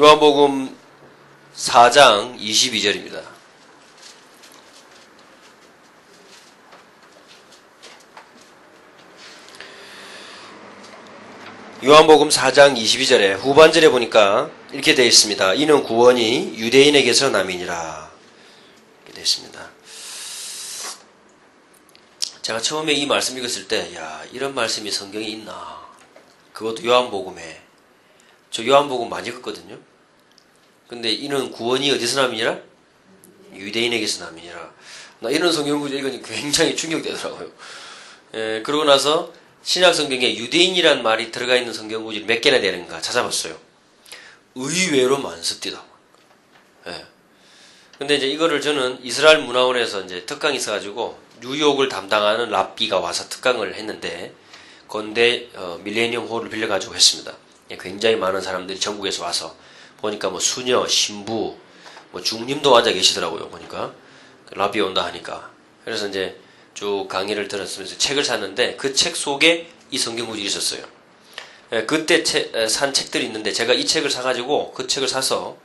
요한복음 4장 22절입니다. 요한복음 4장 22절에 후반절에 보니까 이렇게 되어 있습니다. 이는 구원이 유대인에게서 남이니라. 이렇게 되어 있습니다. 제가 처음에 이 말씀 읽었을 때, 야, 이런 말씀이 성경에 있나? 그것도 요한복음에. 저 요한복음 많이 읽었거든요. 근데 이는 구원이 어디서 남이니라? 유대인에게서 남이니라. 나 이런 성경 구절 읽으니 굉장히 충격되더라고요. 그러고 나서 신약 성경에 유대인이란 말이 들어가 있는 성경 구절이 몇 개나 되는가 찾아봤어요. 의외로 많습니다. 예. 근데 이제 이거를 저는 이스라엘 문화원에서 이제 특강이 있어가지고 뉴욕을 담당하는 랍비가 와서 특강을 했는데 건대 밀레니엄 홀을 빌려가지고 했습니다. 예, 굉장히 많은 사람들이 전국에서 와서 보니까 뭐 수녀, 신부, 뭐 중림도 앉아 계시더라고요. 보니까 랍비 온다 하니까. 그래서 이제 쭉 강의를 들었으면서 책을 샀는데 그 책 속에 이 성경 구절이 있었어요. 예, 그때 산 책들이 있는데 제가 이 책을 사가지고 그 책을 사서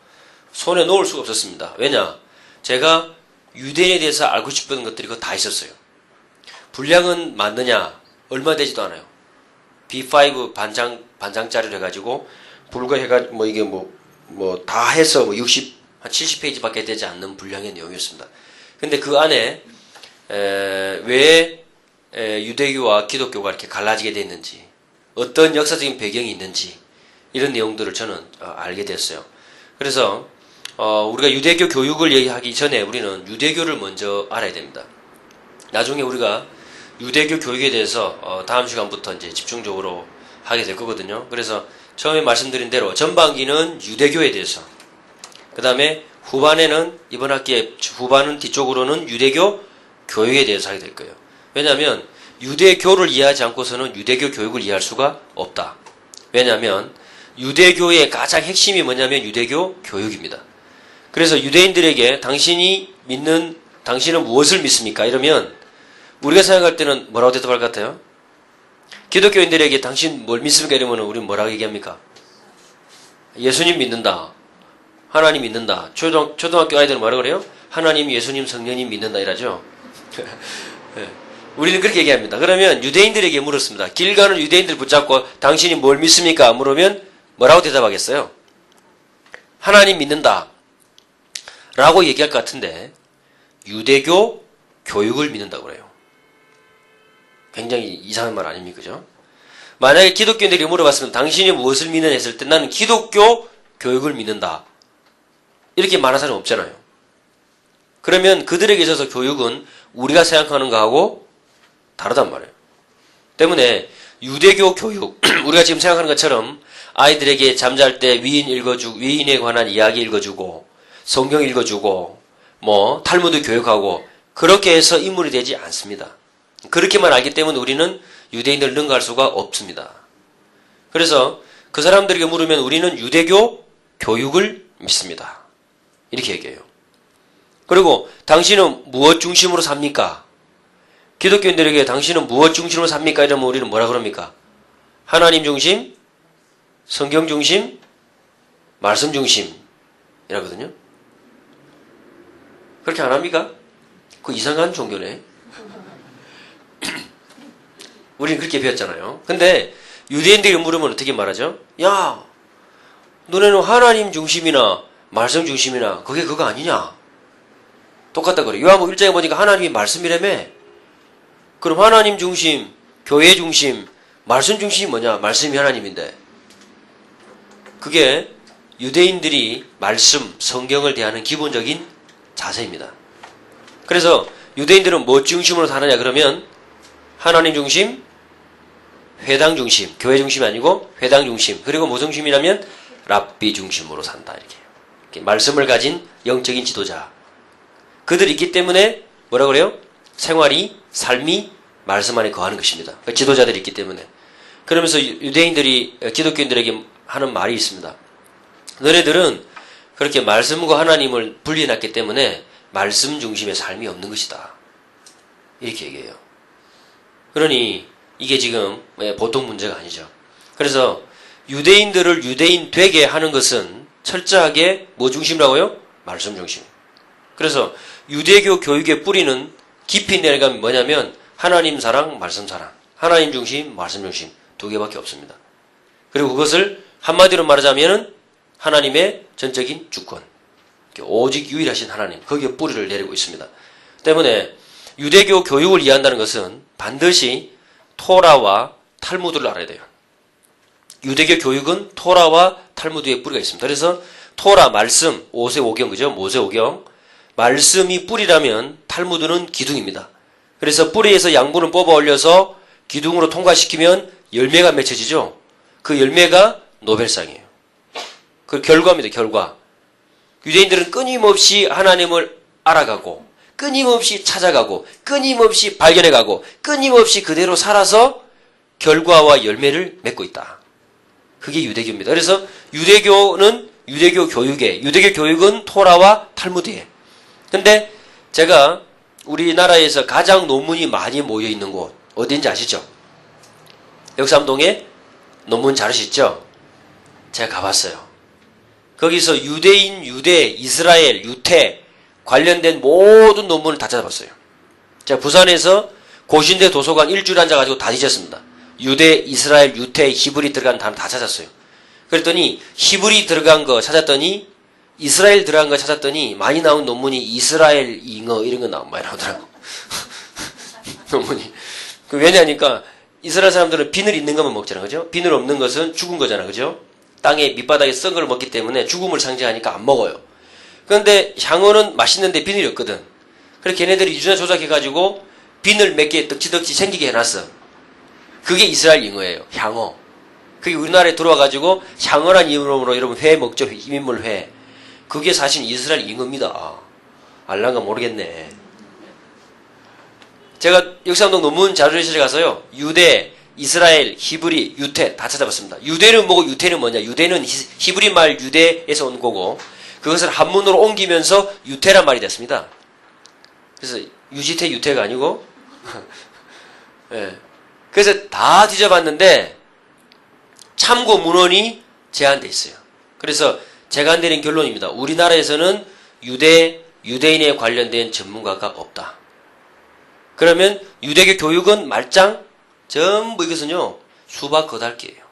손에 놓을 수가 없었습니다. 왜냐? 제가 유대인에 대해서 알고 싶은 것들이 그거 다 있었어요. 분량은 맞느냐? 얼마 되지도 않아요. B5 반장짜리를 해가지고 불과 해가지고 이게 다 해서 한 70페이지밖에 되지 않는 분량의 내용이었습니다. 근데 그 안에 왜 유대교와 기독교가 이렇게 갈라지게 됐는지, 어떤 역사적인 배경이 있는지 이런 내용들을 저는 알게 됐어요. 그래서 우리가 유대교 교육을 얘기하기 전에 우리는 유대교를 먼저 알아야 됩니다. 나중에 우리가 유대교 교육에 대해서 다음 시간부터 이제 집중적으로 하게 될 거거든요. 그래서 처음에 말씀드린 대로 전반기는 유대교에 대해서, 그 다음에 후반에는 이번 학기에 후반은 뒤쪽으로는 유대교 교육에 대해서 하게 될 거예요. 왜냐하면 유대교를 이해하지 않고서는 유대교 교육을 이해할 수가 없다. 왜냐하면 유대교의 가장 핵심이 뭐냐면 유대교 교육입니다. 그래서 유대인들에게 당신은 무엇을 믿습니까? 이러면 우리가 생각할 때는 뭐라고 대답할 것 같아요? 기독교인들에게 당신 뭘 믿습니까? 이러면 우리는 뭐라고 얘기합니까? 예수님 믿는다. 하나님 믿는다. 초등학교 아이들은 뭐라고 그래요? 하나님, 예수님, 성령님 믿는다 이러죠. 네. 우리는 그렇게 얘기합니다. 그러면 유대인들에게 물었습니다. 길 가는 유대인들 붙잡고 당신이 뭘 믿습니까? 물으면 뭐라고 대답하겠어요? 하나님 믿는다. 라고 얘기할 것 같은데 유대교 교육을 믿는다고 그래요. 굉장히 이상한 말 아닙니까? 그죠? 만약에 기독교인들이 물어봤으면 당신이 무엇을 믿느냐 했을 때 나는 기독교 교육을 믿는다. 이렇게 말하는 사람이 없잖아요. 그러면 그들에게 있어서 교육은 우리가 생각하는 거하고 다르단 말이에요. 때문에 유대교 교육, 우리가 지금 생각하는 것처럼 아이들에게 잠잘 때 위인에 관한 이야기 읽어주고 성경 읽어주고 탈무드 교육하고 그렇게 해서 인물이 되지 않습니다. 그렇게만 알기 때문에 우리는 유대인들을 능가할 수가 없습니다. 그래서 그 사람들에게 물으면 우리는 유대교 교육을 믿습니다. 이렇게 얘기해요. 그리고 당신은 무엇 중심으로 삽니까? 기독교인들에게 당신은 무엇 중심으로 삽니까? 이러면 우리는 뭐라 그럽니까? 하나님 중심, 성경 중심, 말씀 중심 이라거든요. 그렇게 안 합니까? 그 이상한 종교네. 우리는 그렇게 배웠잖아요. 근데 유대인들에게 물으면 어떻게 말하죠? 야, 너네는 하나님 중심이나 말씀 중심이나 그거 아니냐? 똑같다 그래. 요한복음 1장에 보니까 하나님이 말씀이라며. 그럼 하나님 중심, 교회 중심, 말씀 중심이 뭐냐? 말씀이 하나님인데. 그게 유대인들이 말씀, 성경을 대하는 기본적인 자세입니다. 그래서 유대인들은 뭐 중심으로 사느냐 그러면 하나님 중심, 회당 중심, 교회 중심이 아니고 회당 중심, 그리고 뭐 중심이라면 랍비 중심으로 산다 이렇게 말씀을 가진 영적인 지도자 그들이 있기 때문에 뭐라 그래요? 삶이 말씀 안에 거하는 것입니다. 지도자들이 있기 때문에. 그러면서 유대인들이 기독교인들에게 하는 말이 있습니다. 너네들은 그렇게 말씀과 하나님을 분리해놨기 때문에 말씀 중심의 삶이 없는 것이다. 이렇게 얘기해요. 그러니 이게 지금 보통 문제가 아니죠. 그래서 유대인들을 유대인 되게 하는 것은 철저하게 뭐 중심이라고요? 말씀 중심. 그래서 유대교 교육의 뿌리는 깊이 내려가면 뭐냐면 하나님 사랑, 말씀 사랑. 하나님 중심, 말씀 중심. 두 개밖에 없습니다. 그리고 그것을 한마디로 말하자면은 하나님의 전적인 주권. 오직 유일하신 하나님. 거기에 뿌리를 내리고 있습니다. 때문에 유대교 교육을 이해한다는 것은 반드시 토라와 탈무드를 알아야 돼요. 유대교 교육은 토라와 탈무드의 뿌리가 있습니다. 그래서 토라, 말씀, 모세오경, 그죠? 모세오경. 말씀이 뿌리라면 탈무드는 기둥입니다. 그래서 뿌리에서 양분을 뽑아 올려서 기둥으로 통과시키면 열매가 맺혀지죠? 그 열매가 노벨상이에요. 그 결과입니다, 결과. 유대인들은 끊임없이 하나님을 알아가고, 끊임없이 찾아가고, 끊임없이 발견해가고, 끊임없이 그대로 살아서 결과와 열매를 맺고 있다. 그게 유대교입니다. 그래서 유대교는 유대교 교육에, 유대교 교육은 토라와 탈무드에. 근데 제가 우리나라에서 가장 논문이 많이 모여 있는 곳 어딘지 아시죠? 역삼동에 논문 잘 아시죠? 제가 가봤어요. 거기서 유대인, 유대, 이스라엘, 유태 관련된 모든 논문을 다 찾아봤어요. 제가 부산에서 고신대 도서관 일주일 앉아가지고 다 뒤졌습니다. 유대, 이스라엘, 유태, 히브리 들어간 단어 다 찾았어요. 그랬더니 히브리 들어간 거 찾았더니 이스라엘 들어간 거 찾았더니 많이 나온 논문이 이스라엘 잉어 이런 거 많이 나오더라고. 논문이. 왜냐니까 이스라엘 사람들은 비늘 있는 것만 먹잖아, 그죠? 비늘 없는 것은 죽은 거잖아, 그죠? 땅에 밑바닥에 썩은 걸 먹기 때문에 죽음을 상징하니까 안 먹어요. 그런데 향어는 맛있는데 비늘이 없거든. 그래서 걔네들이 유전자 조작해가지고 비늘 몇 개 덕지덕지 생기게 해놨어. 그게 이스라엘 잉어예요, 향어. 그게 우리나라에 들어와가지고 향어란 이름으로 여러분 회 먹죠, 희민물 회. 그게 사실 이스라엘 잉어입니다. 알란가 모르겠네. 제가 역삼동 논문 자료실에 가서요, 유대, 이스라엘, 히브리, 유태 다 찾아봤습니다. 유대는 뭐고 유태는 뭐냐? 유대는 히브리 말 유대에서 온 거고 그것을 한문으로 옮기면서 유태란 말이 됐습니다. 그래서 유지태 유태가 아니고 네. 그래서 다 뒤져봤는데 참고 문헌이 제한돼 있어요. 그래서 제가 내린 결론입니다. 우리나라에서는 유대인에 관련된 전문가가 없다. 그러면 유대교 교육은 말짱 전부 이것은요 수박 거달기예요.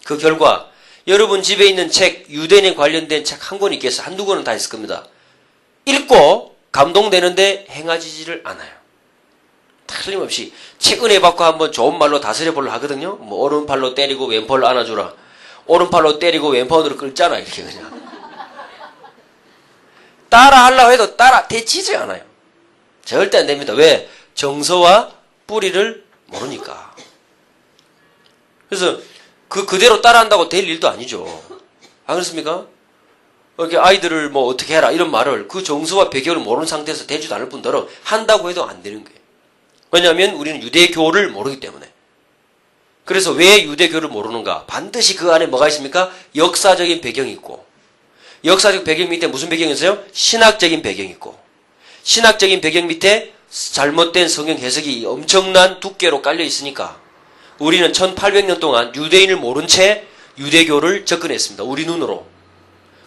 그 결과 여러분 집에 있는 책 유대인에 관련된 책 한 권 있겠어? 한두 권은 다 있을 겁니다. 읽고 감동되는데 행하지를 않아요. 틀림없이 책 은혜 받고 한번 좋은 말로 다스려 보려 하거든요. 뭐 오른팔로 때리고 왼팔로 안아주라. 오른팔로 때리고 왼팔로 끌잖아 이렇게 그냥. 따라 하려고 해도 따라 되지지 않아요. 절대 안 됩니다. 왜? 정서와 뿌리를 모르니까. 그래서 그대로 따라한다고 될 일도 아니죠. 안 그렇습니까? 이렇게 아이들을 뭐 어떻게 해라 이런 말을 그 정서와 배경을 모르는 상태에서 되지도 않을 뿐더러 한다고 해도 안 되는 거예요. 왜냐하면 우리는 유대교를 모르기 때문에. 그래서 왜 유대교를 모르는가? 반드시 그 안에 뭐가 있습니까? 역사적인 배경이 있고 역사적 배경 밑에 무슨 배경이 있어요? 신학적인 배경이 있고 신학적인 배경 밑에 잘못된 성경 해석이 엄청난 두께로 깔려 있으니까 우리는 1800년 동안 유대인을 모른 채 유대교를 접근했습니다. 우리 눈으로.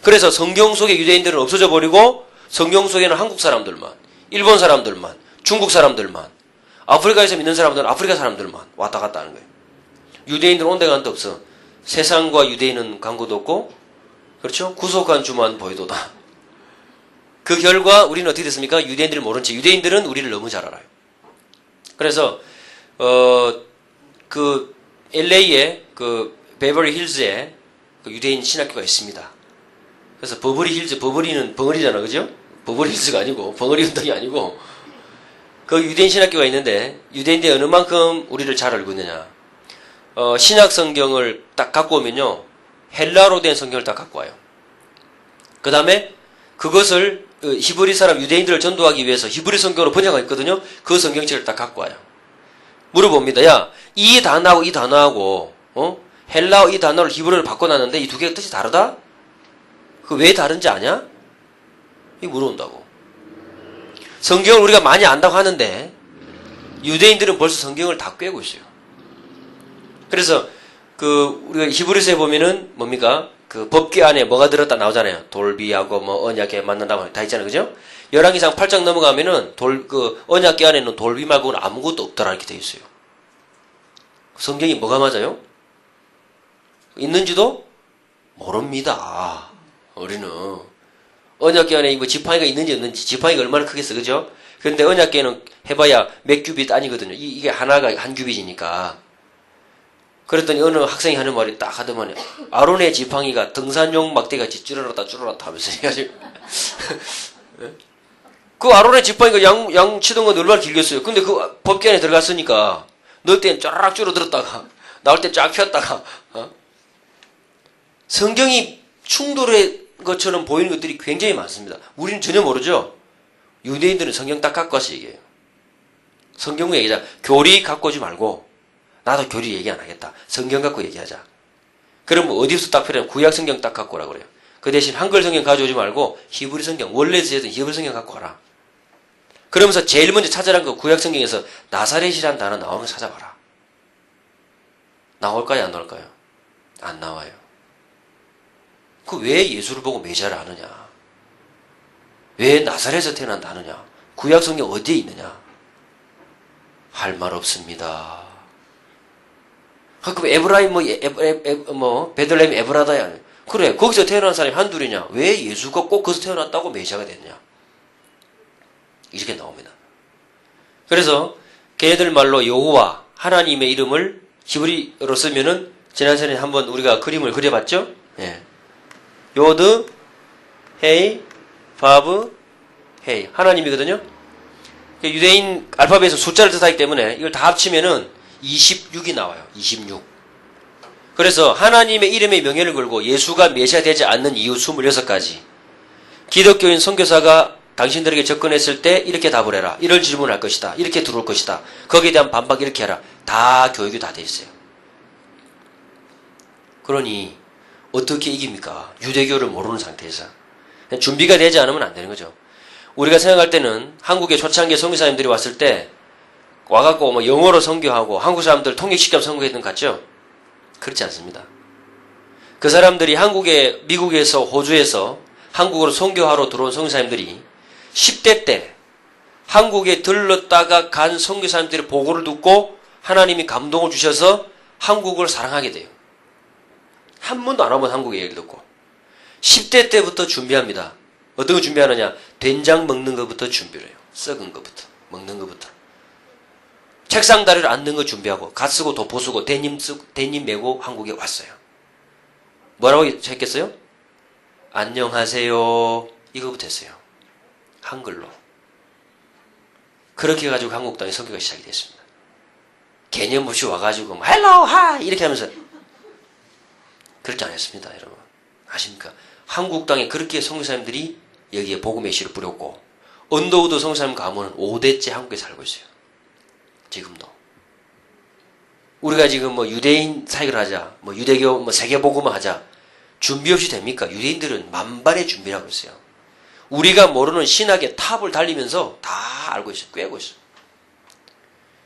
그래서 성경 속의 유대인들은 없어져 버리고 성경 속에는 한국 사람들만, 일본 사람들만, 중국 사람들만, 아프리카에서 믿는 사람들은 아프리카 사람들만 왔다 갔다 하는 거예요. 유대인들은 온 데가 한데 없어. 세상과 유대인은 광고도 없고 그렇죠? 구속한 주만 보여도다. 그 결과 우리는 어떻게 됐습니까? 유대인들을 모른 채 유대인들은 우리를 너무 잘 알아요. 그래서 그 LA에 그 베버리 힐즈에 그 유대인 신학교가 있습니다. 그래서 버버리 힐즈, 버버리는 벙어리잖아, 그죠? 버버리 힐즈가 아니고 벙어리 운동이 아니고 그 유대인 신학교가 있는데 유대인들이 어느 만큼 우리를 잘 알고 있느냐? 신약 성경을 딱 갖고 오면요 헬라로 된 성경을 딱 갖고 와요. 그 다음에 그것을 히브리 사람 유대인들을 전도하기 위해서 히브리 성경으로 번역하고 있거든요. 그 성경책을 딱 갖고 와요. 물어봅니다. 야, 이 단어하고 이 단어하고 헬라어 이 단어를 히브리어로 바꿔놨는데 이 두 개가 뜻이 다르다? 그 왜 다른지 아냐? 이 물어본다고. 성경을 우리가 많이 안다고 하는데 유대인들은 벌써 성경을 다 꿰고 있어요. 그래서 우리가 히브리서에 보면은 뭡니까? 그 법궤 안에 뭐가 들었다 나오잖아요. 돌비하고 뭐 언약궤 만난다고 다 있잖아요. 그죠? 열왕기상 8장 넘어가면은 언약궤 안에는 돌비 말고는 아무것도 없더라 이렇게 돼 있어요. 성경이 뭐가 맞아요? 있는지도 모릅니다. 우리는 언약궤 안에 뭐 지팡이가 있는지 없는지, 지팡이가 얼마나 크겠어, 그죠? 그런데 언약궤는 해봐야 몇 규빗 아니거든요. 이게 하나가 한 규빗이니까. 그랬더니 어느 학생이 하는 말이 딱 하더만 아론의 지팡이가 등산용 막대같이 쭈르렀다 하면서 해가지고 그 아론의 지팡이가 양 치던 건 얼마나 길겠어요. 근데 그 법궤 안에 들어갔으니까 넣을 땐 쫙 줄어들었다가 나올 때 쫙 폈다가 성경이 충돌의 것처럼 보이는 것들이 굉장히 많습니다. 우리는 전혀 모르죠. 유대인들은 성경 딱 갖고 와서 얘기해요. 성경 얘기자. 교리 갖고 오지 말고 나도 교리 얘기 안 하겠다. 성경 갖고 얘기하자. 그럼 어디서 딱 필요하면 구약 성경 딱 갖고 오라 그래요. 그 대신 한글 성경 가져오지 말고 히브리 성경, 원래 쓰였던 히브리 성경 갖고 와라. 그러면서 제일 먼저 찾아란 거 구약 성경에서 나사렛이라는 단어 나오는 거 찾아봐라. 나올까요? 안 나올까요? 안 나와요. 그 왜 예수를 보고 메시아를 아느냐? 왜 나사렛에서 태어난다 하느냐? 구약 성경 어디에 있느냐? 할 말 없습니다. 그럼 에브라임 베들레헴 에브라다야. 그래, 거기서 태어난 사람이 한둘이냐? 왜 예수가 꼭 거기서 태어났다고 메시아가 됐냐? 이렇게 나옵니다. 그래서 걔네들 말로 여호와 하나님의 이름을 히브리어로 쓰면은 지난 시간에 한번 우리가 그림을 그려봤죠? 예. 요드, 헤이, 바브, 헤이. 하나님이거든요? 유대인 알파벳에서 숫자를 뜻하기 때문에 이걸 다 합치면은 26이 나와요. 26. 그래서 하나님의 이름의 명예를 걸고 예수가 메시아 되지 않는 이유 26가지. 기독교인 선교사가 당신들에게 접근했을 때 이렇게 답을 해라. 이런 질문을 할 것이다. 이렇게 들어올 것이다. 거기에 대한 반박 이렇게 해라. 다 교육이 다 돼 있어요. 그러니 어떻게 이깁니까? 유대교를 모르는 상태에서. 준비가 되지 않으면 안 되는 거죠. 우리가 생각할 때는 한국의 초창기 선교사님들이 왔을 때 와갖고 뭐 영어로 선교하고 한국 사람들 통역시켜 선교했던 것 같죠? 그렇지 않습니다. 그 사람들이 미국에서 호주에서 한국으로 선교하러 들어온 선교사님들이 10대 때 한국에 들렀다가 간 선교사님들의 보고를 듣고 하나님이 감동을 주셔서 한국을 사랑하게 돼요. 한 번도 안 와본 한국 얘기를 듣고 10대 때부터 준비합니다. 어떤 거 준비하느냐? 된장 먹는 것부터 준비를 해요. 썩은 것부터 먹는 것부터. 책상 다리를 앉는 거 준비하고 갓 쓰고 도포 쓰고 데님 메고 한국에 왔어요. 뭐라고 했겠어요? 안녕하세요. 이거부터 했어요. 한글로. 그렇게 해가지고 한국 땅에 선교가 시작이 됐습니다. 개념 없이 와가지고 뭐 헬로 하이 이렇게 하면서 그렇게 안 했습니다. 여러분 아십니까? 한국 땅에 그렇게 선교사님들이 여기에 복음의 씨를 뿌렸고 언더우드 선교사님 가문은 5대째 한국에 살고 있어요. 지금도. 우리가 지금 뭐 유대인 사역을 하자, 뭐 유대교 뭐 세계복음을 하자 준비 없이 됩니까? 유대인들은 만반의 준비를 하고 있어요. 우리가 모르는 신학의 탑을 달리면서 다 알고 있어요. 꿰고 있어요.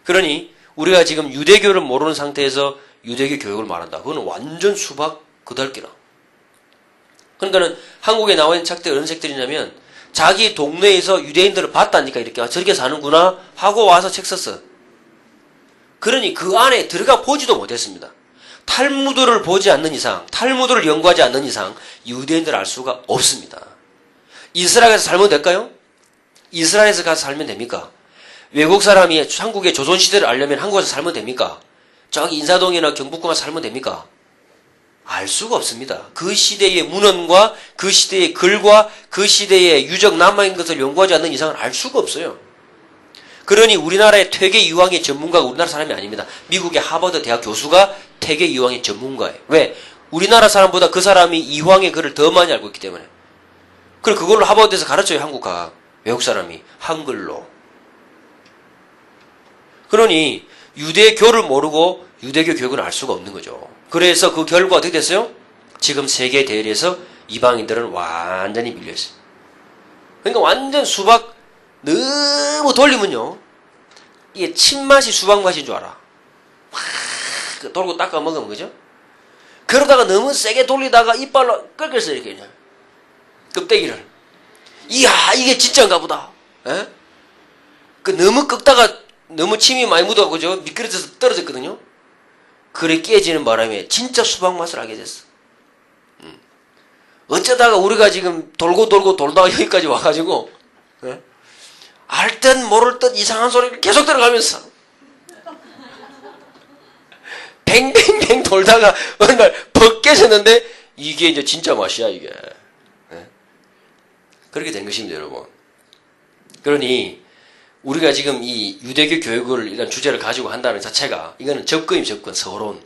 그러니 우리가 지금 유대교를 모르는 상태에서 유대교 교육을 말한다. 그거는 완전 수박 그달기라. 그러니까는 한국에 나와 있는 책들 어떤 책들이냐면 자기 동네에서 유대인들을 봤다니까 이렇게 저렇게 사는구나 하고 와서 책 썼어. 그러니 그 안에 들어가 보지도 못했습니다. 탈무드를 보지 않는 이상, 탈무드를 연구하지 않는 이상 유대인들을 알 수가 없습니다. 이스라엘에서 살면 될까요? 이스라엘에서 가서 살면 됩니까? 외국 사람이 한국의 조선시대를 알려면 한국에서 살면 됩니까? 저기 인사동이나 경북 가서 살면 됩니까? 알 수가 없습니다. 그 시대의 문헌과 그 시대의 글과 그 시대의 유적 남아있는 것을 연구하지 않는 이상은 알 수가 없어요. 그러니 우리나라의 퇴계 이황의 전문가가 우리나라 사람이 아닙니다. 미국의 하버드 대학 교수가 퇴계 이황의 전문가예요. 왜? 우리나라 사람보다 그 사람이 이황의 글을 더 많이 알고 있기 때문에. 그리고 그걸로 하버드에서 가르쳐요. 한국학. 외국 사람이. 한글로. 그러니 유대교를 모르고 유대교 교육을 알 수가 없는 거죠. 그래서 그 결과 어떻게 됐어요? 지금 세계 대회에서 이방인들은 완전히 밀려있어요. 그러니까 완전 수박 너무 돌리면요. 이게 침맛이 수박 맛인 줄 알아. 확 돌고 닦아 먹으면 그죠? 그러다가 너무 세게 돌리다가 이빨로 긁었어요, 이렇게 그냥. 껍데기를. 이야, 이게 진짜인가 보다. 에? 그 너무 긁다가 너무 침이 많이 묻어가지고 미끄러져서 떨어졌거든요. 그래 깨지는 바람에 진짜 수박 맛을 알게 됐어. 어쩌다가 우리가 지금 돌고 돌다가 여기까지 와가지고 알 듯 모를 듯 이상한 소리를 계속 들어가면서 뱅뱅뱅 돌다가 어느 날 벅 깨졌는데 이게 이제 진짜 맛이야 이게. 그렇게 된 것입니다, 여러분. 그러니 우리가 지금 이 유대교 교육을 이런 주제를 가지고 한다는 자체가 이거는 접근, 서론.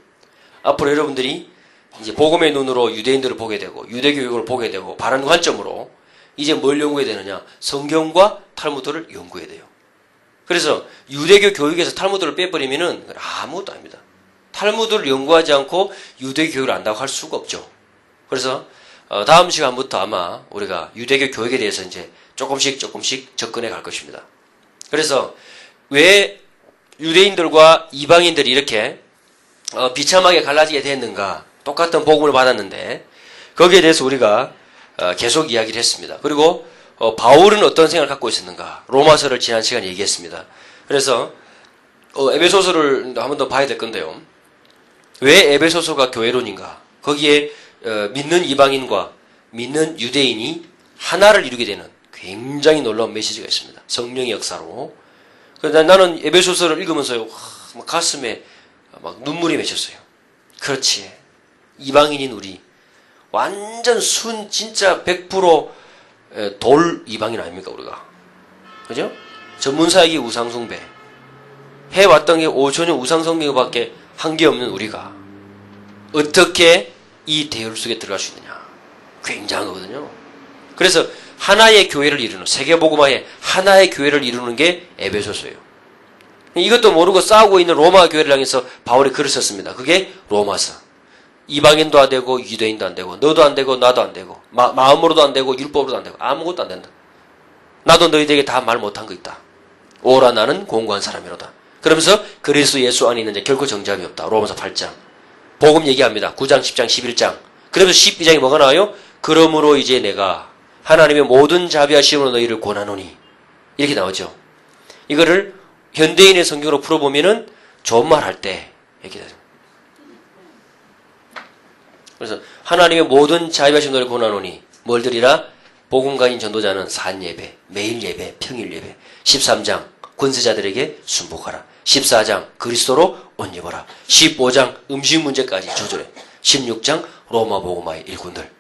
앞으로 여러분들이 이제 복음의 눈으로 유대인들을 보게 되고 유대교 교육을 보게 되고 바른 관점으로 이제 뭘 연구해야 되느냐? 성경과 탈무드를 연구해야 돼요. 그래서 유대교 교육에서 탈무드를 빼버리면은 아무것도 아닙니다. 탈무드를 연구하지 않고 유대교 교육을 안다고 할 수가 없죠. 그래서 다음 시간부터 아마 우리가 유대교 교육에 대해서 이제 조금씩 접근해 갈 것입니다. 그래서 왜 유대인들과 이방인들이 이렇게 비참하게 갈라지게 됐는가? 똑같은 복음을 받았는데 거기에 대해서 우리가 계속 이야기를 했습니다. 그리고 바울은 어떤 생각을 갖고 있었는가? 로마서를 지난 시간에 얘기했습니다. 그래서 에베소서를 한 번 더 봐야 될 건데요. 왜 에베소서가 교회론인가? 거기에 믿는 이방인과 믿는 유대인이 하나를 이루게 되는 굉장히 놀라운 메시지가 있습니다. 성령의 역사로. 그래서 나는 에베소서를 읽으면서 가슴에 막 눈물이 맺혔어요. 그렇지. 이방인인 우리 완전 진짜 100% 돌 이방인 아닙니까 우리가? 그죠? 전문사역이 우상숭배 해왔던 게 5천년 우상숭배밖에 한 게 없는 우리가 어떻게 이 대열 속에 들어갈 수 있느냐? 굉장한 거거든요. 그래서 하나의 교회를 이루는 세계복음화의 하나의 교회를 이루는 게 에베소서예요. 이것도 모르고 싸우고 있는 로마 교회를 향해서 바울이 글을 썼습니다. 그게 로마서. 이방인도 안 되고 유대인도 안 되고 너도 안 되고 나도 안 되고 마음으로도 안 되고 율법으로도 안 되고 아무것도 안 된다. 나도 너희들에게 다 말 못한 거 있다. 오라 나는 공고한 사람이로다. 그러면서 그리스도 예수 안에 있는 자 결코 정죄함이 없다. 로마서 8장. 복음 얘기합니다. 9장, 10장, 11장. 그러면서 12장에 뭐가 나와요? 그러므로 이제 내가 하나님의 모든 자비하심으로 너희를 권하노니. 이렇게 나오죠. 이거를 현대인의 성경으로 풀어보면은 좋은 말 할 때 이렇게 되죠. 그래서 하나님의 모든 자비하심 너희를 권하노니 뭘 드리라? 복음가인 전도자는 산예배, 매일 예배, 평일 예배. 13장 권세자들에게 순복하라. 14장 그리스도로 옷 입어라. 15장 음식 문제까지 조절해. 16장 로마 복음화의 일꾼들.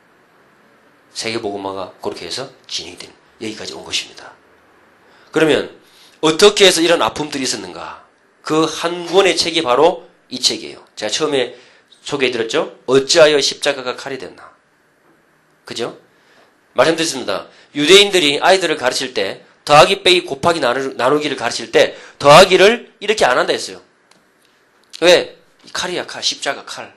세계 복음화가 그렇게 해서 진행이 된 여기까지 온 것입니다. 그러면 어떻게 해서 이런 아픔들이 있었는가? 그 한 권의 책이 바로 이 책이에요. 제가 처음에 소개해드렸죠? 어찌하여 십자가가 칼이 됐나? 그죠? 말씀드렸습니다. 유대인들이 아이들을 가르칠 때 더하기 빼기 곱하기 나누기를 가르칠 때 더하기를 이렇게 안 한다 했어요. 왜? 칼이야 칼. 십자가 칼.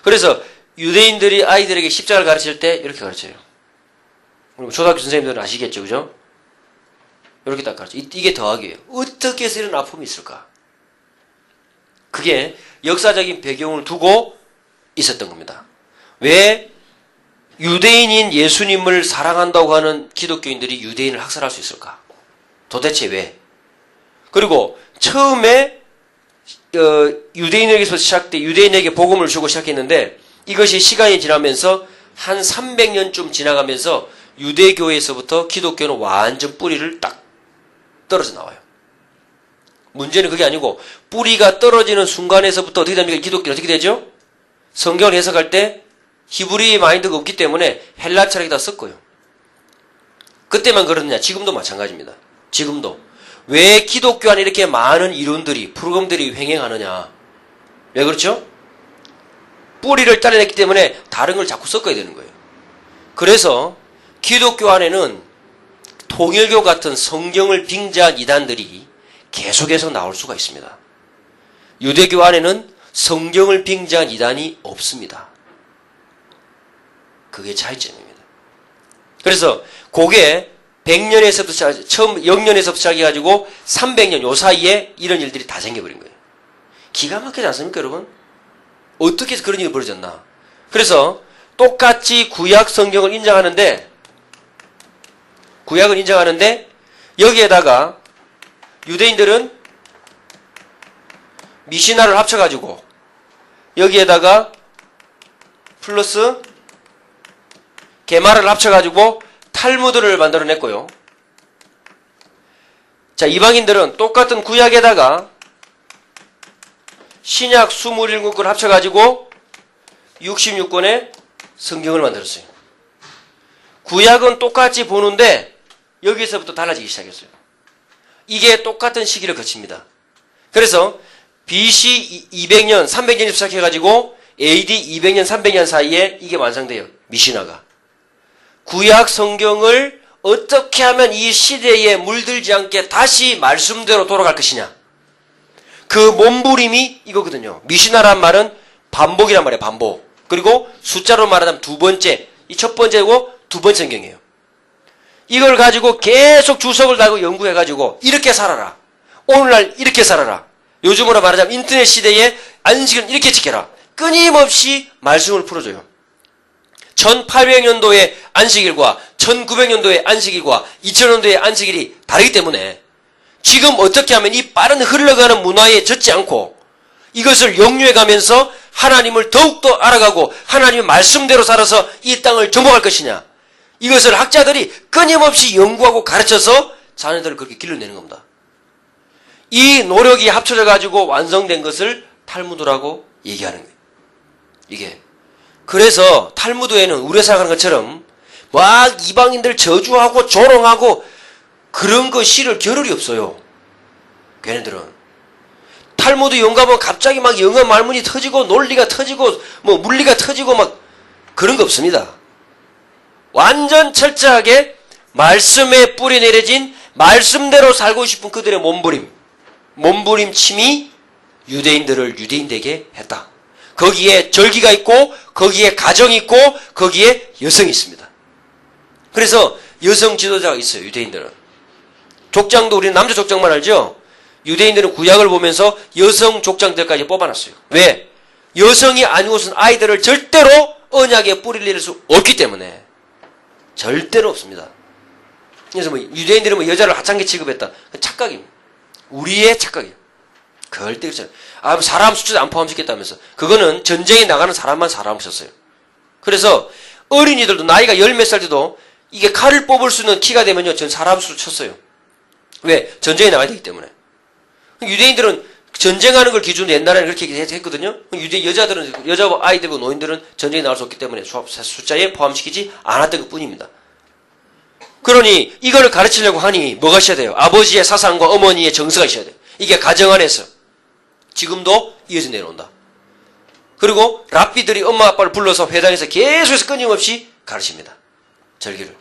그래서 유대인들이 아이들에게 십자가를 가르칠 때 이렇게 가르쳐요. 초등학교 선생님들은 아시겠죠? 그죠? 이렇게 딱 가르쳐. 이게 더하기예요. 어떻게 해서 이런 아픔이 있을까? 그게 역사적인 배경을 두고 있었던 겁니다. 왜 유대인인 예수님을 사랑한다고 하는 기독교인들이 유대인을 학살할 수 있을까? 도대체 왜? 그리고 처음에 유대인에게서 유대인에게 복음을 주고 시작했는데 이것이 시간이 지나면서 한 300년쯤 지나가면서 유대교에서부터 기독교는 완전 뿌리를 딱 떨어져 나와요. 문제는 그게 아니고 뿌리가 떨어지는 순간에서부터 어떻게 됩니까? 기독교는 어떻게 되죠? 성경을 해석할 때 히브리 마인드가 없기 때문에 헬라 철학에다 썼고요. 그때만 그러느냐? 지금도 마찬가지입니다. 지금도. 왜 기독교 안에 이렇게 많은 이론들이, 프로그램들이 횡행하느냐? 왜 그렇죠? 뿌리를 잘라냈기 때문에 다른 걸 자꾸 섞어야 되는 거예요. 그래서 기독교 안에는 통일교 같은 성경을 빙자한 이단들이 계속해서 나올 수가 있습니다. 유대교 안에는 성경을 빙자한 이단이 없습니다. 그게 차이점입니다. 그래서 그게 100년에서부터 처음 0년에서부터 시작해가지고 300년 요 사이에 이런 일들이 다 생겨버린 거예요. 기가 막히지 않습니까, 여러분? 어떻게 해서 그런 일이 벌어졌나? 그래서 똑같이 구약 성경을 인정하는데 여기에다가 유대인들은 미시나를 합쳐가지고 여기에다가 플러스 게마를 합쳐가지고 탈무드를 만들어냈고요. 자, 이방인들은 똑같은 구약에다가 신약 27권을 합쳐가지고 66권의 성경을 만들었어요. 구약은 똑같이 보는데 여기서부터 달라지기 시작했어요. 이게 똑같은 시기를 거칩니다. 그래서 BC 200년, 300년에 시작해가지고 AD 200년, 300년 사이에 이게 완성돼요. 미시나가. 구약 성경을 어떻게 하면 이 시대에 물들지 않게 다시 말씀대로 돌아갈 것이냐. 그 몸부림이 이거거든요. 미시나란 말은 반복이란 말이에요. 반복. 그리고 숫자로 말하자면 두 번째. 이 첫 번째고 두 번째 성경이에요. 이걸 가지고 계속 주석을 달고 연구해가지고 이렇게 살아라. 오늘날 이렇게 살아라. 요즘으로 말하자면 인터넷 시대에 안식은 이렇게 지켜라. 끊임없이 말씀을 풀어줘요. 1800년도의 안식일과 1900년도의 안식일과 2000년도의 안식일이 다르기 때문에 지금 어떻게 하면 이 빠른 흘러가는 문화에 젖지 않고 이것을 역류해가면서 하나님을 더욱더 알아가고 하나님의 말씀대로 살아서 이 땅을 정복할 것이냐. 이것을 학자들이 끊임없이 연구하고 가르쳐서 자녀들을 그렇게 길러내는 겁니다. 이 노력이 합쳐져 가지고 완성된 것을 탈무드라고 얘기하는 거예요. 이게. 그래서 탈무드에는 우리가 생각하는 것처럼 막 이방인들 저주하고 조롱하고 그런 거 실을 겨를이 없어요. 걔네들은. 탈무드 연구하면 갑자기 막 영어 말문이 터지고 논리가 터지고 뭐 물리가 터지고 막 그런 거 없습니다. 완전 철저하게 말씀에 뿌리 내려진 말씀대로 살고 싶은 그들의 몸부림침이 유대인들을 유대인되게 했다. 거기에 절기가 있고 거기에 가정이 있고 거기에 여성이 있습니다. 그래서 여성 지도자가 있어요. 유대인들은. 족장도 우리는 남자 족장만 알죠? 유대인들은 구약을 보면서 여성 족장들까지 뽑아놨어요. 왜? 여성이 아니고선 아이들을 절대로 언약에 뿌리를 내릴 수 없기 때문에. 절대로 없습니다. 그래서 뭐 유대인들은 뭐 여자를 하찮게 취급했다. 착각입니다. 우리의 착각이에요. 절대 그렇지 않아요. 사람 숫자 안 포함시켰다면서. 그거는 전쟁에 나가는 사람만 사람 쳤어요. 그래서 어린이들도 나이가 열 몇 살 때도 이게 칼을 뽑을 수 있는 키가 되면요, 전 사람 수 쳤어요. 왜? 전쟁에 나가야 되기 때문에. 유대인들은 전쟁하는 걸 기준으로 옛날에는 그렇게 했거든요. 여자들은, 여자 아이들과 노인들은 전쟁에 나갈 수 없기 때문에 숫자에 포함시키지 않았던 것 뿐입니다. 그러니 이걸 가르치려고 하니 뭐가 있어야 돼요? 아버지의 사상과 어머니의 정서가 있어야 돼요. 이게 가정 안에서 지금도 이어져 내려온다. 그리고 랍비들이 엄마 아빠를 불러서 회당에서 계속해서 끊임없이 가르칩니다. 절기를.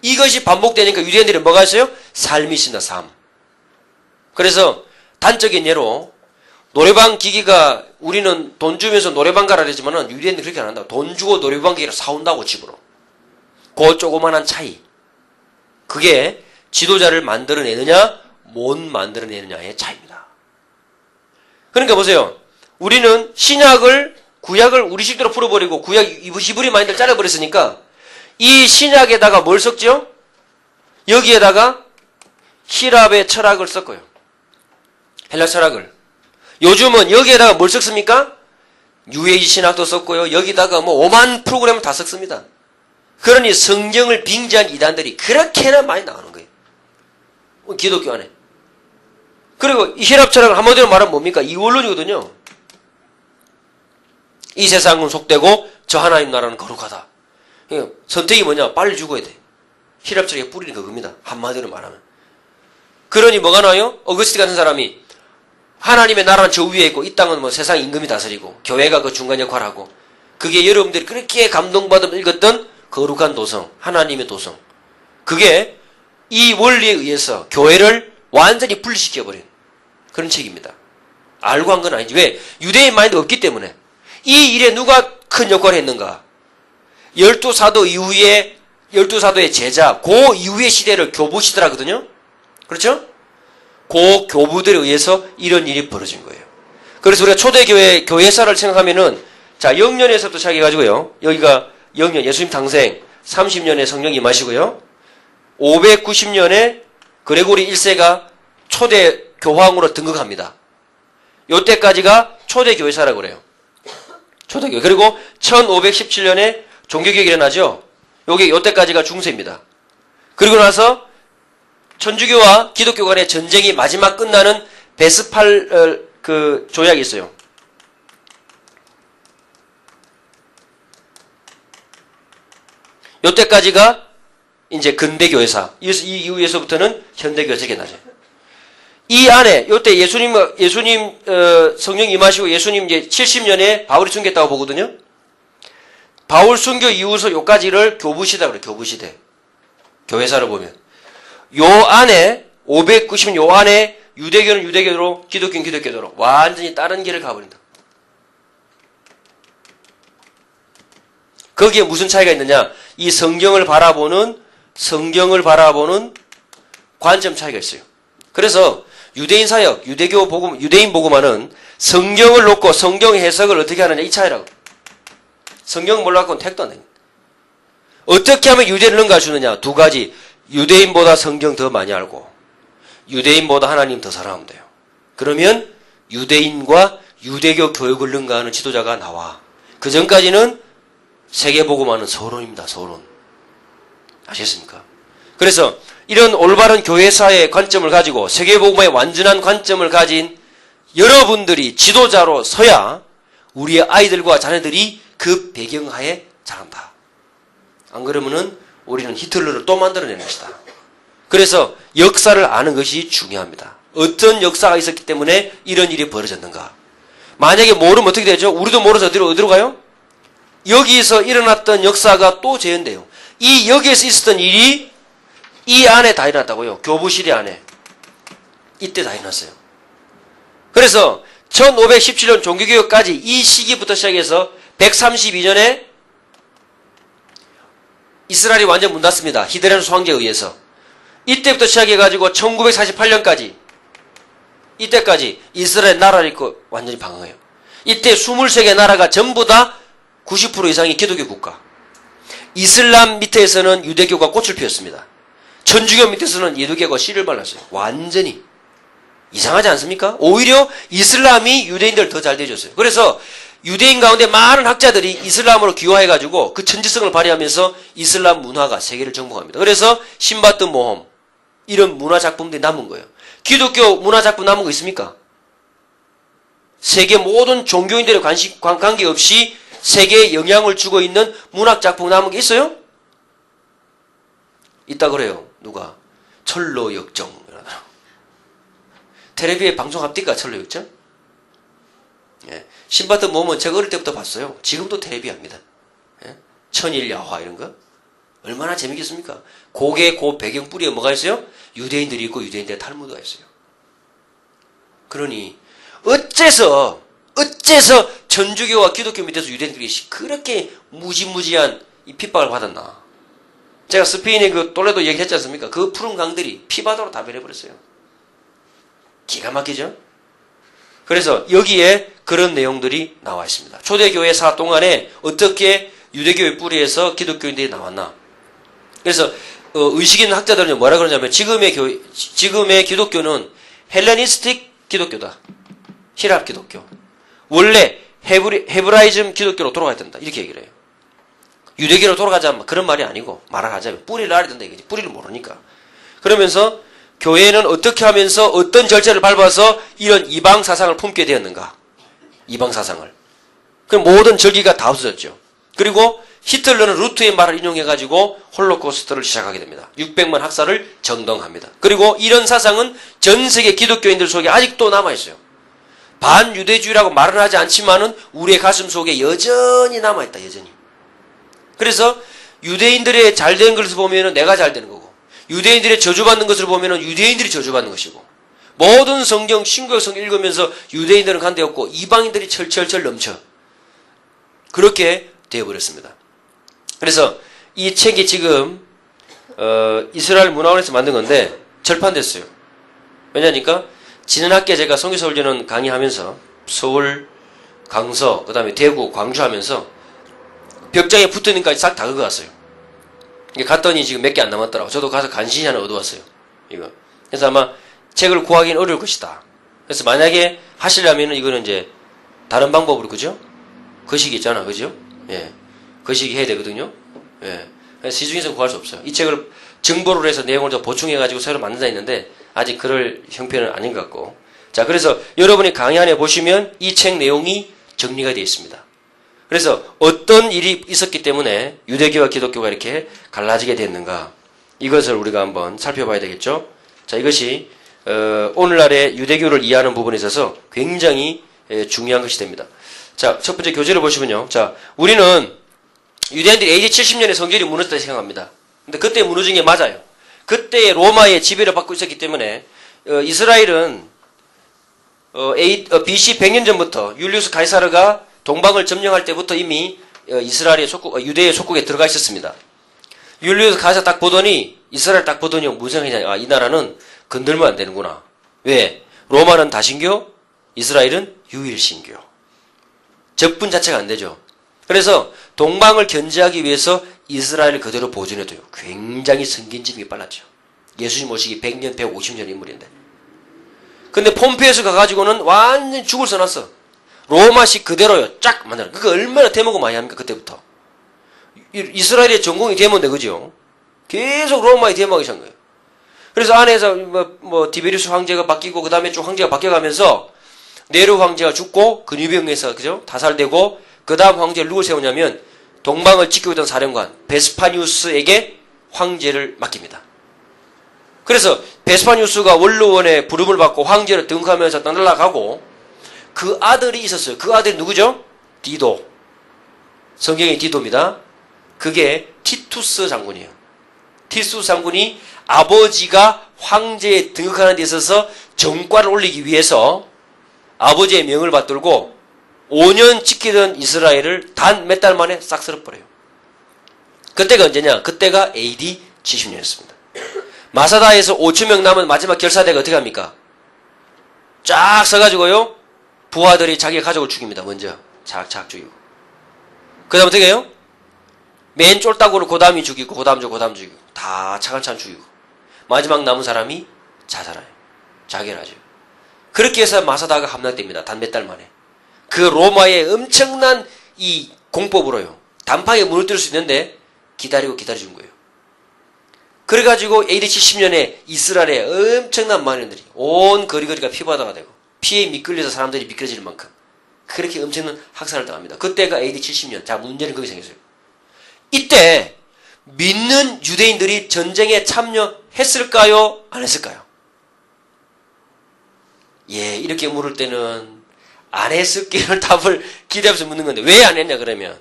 이것이 반복되니까 유대인들이 뭐가 있어요? 삶이 있습니다. 삶. 그래서 단적인 예로 노래방 기기가 우리는 돈 주면서 노래방 가라 그러지만은 유대인들이 그렇게 안 한다고. 돈 주고 노래방 기기를 사온다고 집으로. 그 조그만한 차이. 그게 지도자를 만들어내느냐 못 만들어내느냐의 차이입니다. 그러니까 보세요. 우리는 구약을 우리 식대로 풀어버리고 구약 히브리 마인드를 잘라버렸으니까 이 신약에다가 뭘 섞죠? 여기에다가 히랍의 철학을 섞어요. 헬라 철학을. 요즘은 여기에다가 뭘 섞습니까? 뉴에이지 신학도 섞고요. 여기다가 뭐 오만 프로그램을 다 섞습니다. 그러니 성경을 빙자한 이단들이 그렇게나 많이 나오는 거예요. 기독교 안에. 그리고 이 히랍 철학을 한마디로 말하면 뭡니까? 이원론이거든요. 이 세상은 속되고 저 하나님 나라는 거룩하다. 선택이 뭐냐? 빨리 죽어야 돼. 히랍 철학의 뿌리는 그겁니다. 한마디로 말하면. 그러니 뭐가 나와요? 어거스틴 같은 사람이 하나님의 나라는 저 위에 있고 이 땅은 뭐 세상 임금이 다스리고 교회가 그 중간 역할을 하고 그게 여러분들이 그렇게 감동받으며 읽었던 거룩한 도성, 하나님의 도성. 그게 이 원리에 의해서 교회를 완전히 분리시켜버린 그런 책입니다. 알고 한 건 아니지. 왜? 유대인 마인드가 없기 때문에. 이 일에 누가 큰 역할을 했는가? 12사도 이후에 12사도의 제자, 그 이후의 시대를 교부시대라거든요. 그렇죠? 그 교부들에 의해서 이런 일이 벌어진 거예요. 그래서 우리가 초대교회 교회사를 생각하면은 자 0년에서부터 시작해가지고요. 여기가 0년 예수님 탄생 30년에 성령 임하시고요. 590년에 그레고리 1세가 초대 교황으로 등극합니다. 요때까지가 초대교회사라고 그래요. 초대교회. 그리고 1517년에 종교개혁이 일어나죠. 요때까지가 중세입니다. 그리고 나서 천주교와 기독교 간의 전쟁이 마지막 끝나는 베스팔 그 조약이 있어요. 요때까지가 이제 근대교회사. 이 이후에서부터는 현대교회사가 나죠. 이 안에 요때 예수님 성령 임하시고 예수님 이제 70년에 바울이 순교했다고 보거든요. 바울 순교 이후서 요까지를 교부시대라고 그래요. 교부시대. 교회사를 보면. 요 안에 590년 요 안에 유대교는 유대교로 기독교는 기독교로 완전히 다른 길을 가버린다. 거기에 무슨 차이가 있느냐? 이 성경을 바라보는 관점 차이가 있어요. 그래서 유대인 사역, 유대교 복음, 유대인 복음화는 성경을 놓고 성경 해석을 어떻게 하느냐 이 차이라고. 성경 몰라갖고는 택도 안 됩니다. 어떻게 하면 유대인을 능가주느냐? 두 가지. 유대인보다 성경 더 많이 알고 유대인보다 하나님 더 사랑하면 돼요. 그러면 유대인과 유대교 교육을 능가하는 지도자가 나와. 그 전까지는 세계복음화는 서론입니다. 서론. 아시겠습니까? 그래서 이런 올바른 교회사의 관점을 가지고 세계복음화의 완전한 관점을 가진 여러분들이 지도자로 서야 우리의 아이들과 자녀들이 그 배경하에 자란다. 안 그러면은 우리는 히틀러를 또 만들어내는 것이다. 그래서 역사를 아는 것이 중요합니다. 어떤 역사가 있었기 때문에 이런 일이 벌어졌는가. 만약에 모르면 어떻게 되죠? 우리도 모르서 어디로 가요? 여기서 일어났던 역사가 또 재현돼요. 여기에서 있었던 일이 이 안에 다 일어났다고요. 교부시대 안에. 이때 다 일어났어요. 그래서 1517년 종교개혁까지 이 시기부터 시작해서 132년에 이스라엘이 완전 문 닫습니다. 히드레누스 황제에 의해서. 이때부터 시작해가지고 1948년까지 이때까지 이스라엘 나라를 잃고 완전히 방황해요. 이때 23개 나라가 전부 다 90% 이상이 기독교 국가. 이슬람 밑에서는 유대교가 꽃을 피웠습니다. 천주교 밑에서는 예두교가 씨를 발랐어요. 완전히. 이상하지 않습니까? 오히려 이슬람이 유대인들 더 잘 대해줬어요. 그래서 유대인 가운데 많은 학자들이 이슬람으로 귀화해가지고 그 천지성을 발휘하면서 이슬람 문화가 세계를 정복합니다. 그래서 신바트 모험 이런 문화 작품들이 남은 거예요. 기독교 문화 작품 남은 거 있습니까? 세계 모든 종교인들의 관계없이 세계에 영향을 주고 있는 문학 작품 남은 게 있어요? 있다 그래요. 누가? 철로역정. 텔레비에 방송합니까? 철로역정? 예. 신바트 모험은 제가 어릴 때부터 봤어요. 지금도 텔레비 합니다. 예? 천일야화 이런 거. 얼마나 재밌겠습니까? 고개 배경 뿌리에 뭐가 있어요? 유대인들이 있고 유대인들의 탈무드가 있어요. 그러니 어째서 천주교와 기독교 밑에서 유대인들이 그렇게 무지무지한 이 핍박을 받았나. 제가 스페인의 그 톨레도 얘기했지 않습니까? 그 푸른 강들이 피바다로 다 변해버렸어요. 기가 막히죠? 그래서 여기에 그런 내용들이 나와 있습니다. 초대교회사 동안에 어떻게 유대교의 뿌리에서 기독교인들이 나왔나. 그래서 의식 있는 학자들은 뭐라 그러냐면 지금의 기독교는 헬레니스틱 기독교다. 히랍 기독교. 원래 헤브라이즘 기독교로 돌아가야 된다. 이렇게 얘기를 해요. 유대교로 돌아가자 그런 말이 아니고 말하자면 뿌리를 알아야 된다 이거지. 뿌리를 모르니까. 그러면서 교회는 어떻게 하면서 어떤 절차를 밟아서 이런 이방 사상을 품게 되었는가. 이방 사상을. 그럼 모든 절기가 다 없어졌죠. 그리고 히틀러는 루트의 말을 인용해가지고 홀로코스트를 시작하게 됩니다. 600만 학살을 정당합니다. 그리고 이런 사상은 전 세계 기독교인들 속에 아직도 남아있어요. 반유대주의라고 말은 하지 않지만은 우리의 가슴 속에 여전히 남아있다. 여전히. 그래서 유대인들의 잘된 것을 보면은 내가 잘되는 거고 유대인들의 저주받는 것을 보면은 유대인들이 저주받는 것이고 모든 성경 신구약 성경 읽으면서 유대인들은 간데없고 이방인들이 철철철 넘쳐. 그렇게 되어버렸습니다. 그래서 이 책이 지금 이스라엘 문화원에서 만든 건데 절판됐어요. 왜냐니까 지난 학기에 제가 선교사 훈련원 강의하면서 서울, 강서, 그 다음에 대구, 광주 하면서 벽장에 붙어있는 것까지 싹 다 긁어갔어요. 갔더니 지금 몇 개 안 남았더라고. 저도 가서 간신히 하나 얻어왔어요. 이거. 그래서 아마 책을 구하기는 어려울 것이다. 그래서 만약에 하시려면은 이거는 이제 다른 방법으로, 그죠? 거시기 있잖아, 그죠? 예. 거시기 해야 되거든요. 예. 그래서 시중에서 구할 수 없어요. 이 책을 정보를 해서 내용을 더 보충해가지고 새로 만든다 했는데, 아직 그럴 형편은 아닌 것 같고. 자, 그래서 여러분이 강의 안에 보시면 이 책 내용이 정리가 되어 있습니다. 그래서 어떤 일이 있었기 때문에 유대교와 기독교가 이렇게 갈라지게 됐는가, 이것을 우리가 한번 살펴봐야 되겠죠. 자, 이것이 오늘날의 유대교를 이해하는 부분에 있어서 굉장히 중요한 것이 됩니다. 자, 첫 번째 교재를 보시면요. 자, 우리는 유대인들이 AD 70년에 성전이 무너졌다고 생각합니다. 근데 그때 무너진 게 맞아요. 그때 로마의 지배를 받고 있었기 때문에 이스라엘은 BC 100년 전부터 율리우스 가이사르가 동방을 점령할 때부터 이미 이스라엘의 유대의 속국에 들어가 있었습니다. 율리우스 가이사르 딱 보더니, 이스라엘 딱 보더니 무슨 생각이냐. 아, 이 나라는 건들면 안 되는구나. 왜? 로마는 다신교, 이스라엘은 유일신교. 접분 자체가 안 되죠. 그래서 동방을 견제하기 위해서 이스라엘을 그대로 보존해둬요. 굉장히 성gin지능이 빨랐죠. 예수님 오시기 100년, 150년 인물인데. 근데 폼페이오스 가가지고는 완전히 죽을 써놨어. 로마식 그대로요. 쫙 만들어. 그거 얼마나 대모고 많이 합니까, 그때부터. 이스라엘의 전공이 대모인데, 그죠? 계속 로마의 대모하기 시작한 거예요. 그래서 안에서 디베리우스 황제가 바뀌고, 그 다음에 쭉 황제가 바뀌어가면서, 네로 황제가 죽고, 근위병에서, 그죠? 타살되고, 그 다음 황제를 누굴 세우냐면, 동방을 지키고 있던 사령관, 베스파니우스에게 황제를 맡깁니다. 그래서, 베스파니우스가 원로원의 부름을 받고 황제를 등극하면서 떠날라가고, 그 아들이 있었어요. 그 아들이 누구죠? 디도. 성경의 디도입니다. 그게 티투스 장군이에요. 티투스 장군이 아버지가 황제에 등극하는 데 있어서 정과를 올리기 위해서 아버지의 명을 받들고 5년 지키던 이스라엘을 단 몇 달 만에 싹 쓸어버려요. 그때가 언제냐? 그때가 AD 70년이었습니다. 마사다에서 5,000명 남은 마지막 결사대가 어떻게 합니까? 쫙 서가지고요. 부하들이 자기 가족을 죽입니다. 먼저 착착 죽이고. 그 다음 어떻게 해요? 맨 쫄딱으로 그 다음이 죽이고, 그 다음 죽이고, 다 차근차근 죽이고, 마지막 남은 사람이 자살해요. 자결하죠. 그렇게 해서 마사다가 함락됩니다. 단 몇 달 만에. 그 로마의 엄청난 이 공법으로요. 단판에 무너뜨릴 수 있는데 기다려준 거예요. 그래가지고 AD 70년에 이스라엘의 엄청난 만인들이 온 거리가 피바다가 되고, 피에 미끌려서 사람들이 미끄러질 만큼 그렇게 엄청난 학살을 당합니다. 그때가 AD 70년. 자, 문제는 거기 생겼어요. 이때 믿는 유대인들이 전쟁에 참여했을까요? 안 했을까요? 예, 이렇게 물을 때는 안 했을게요. 답을 기대하면서 묻는 건데 왜 안 했냐 그러면?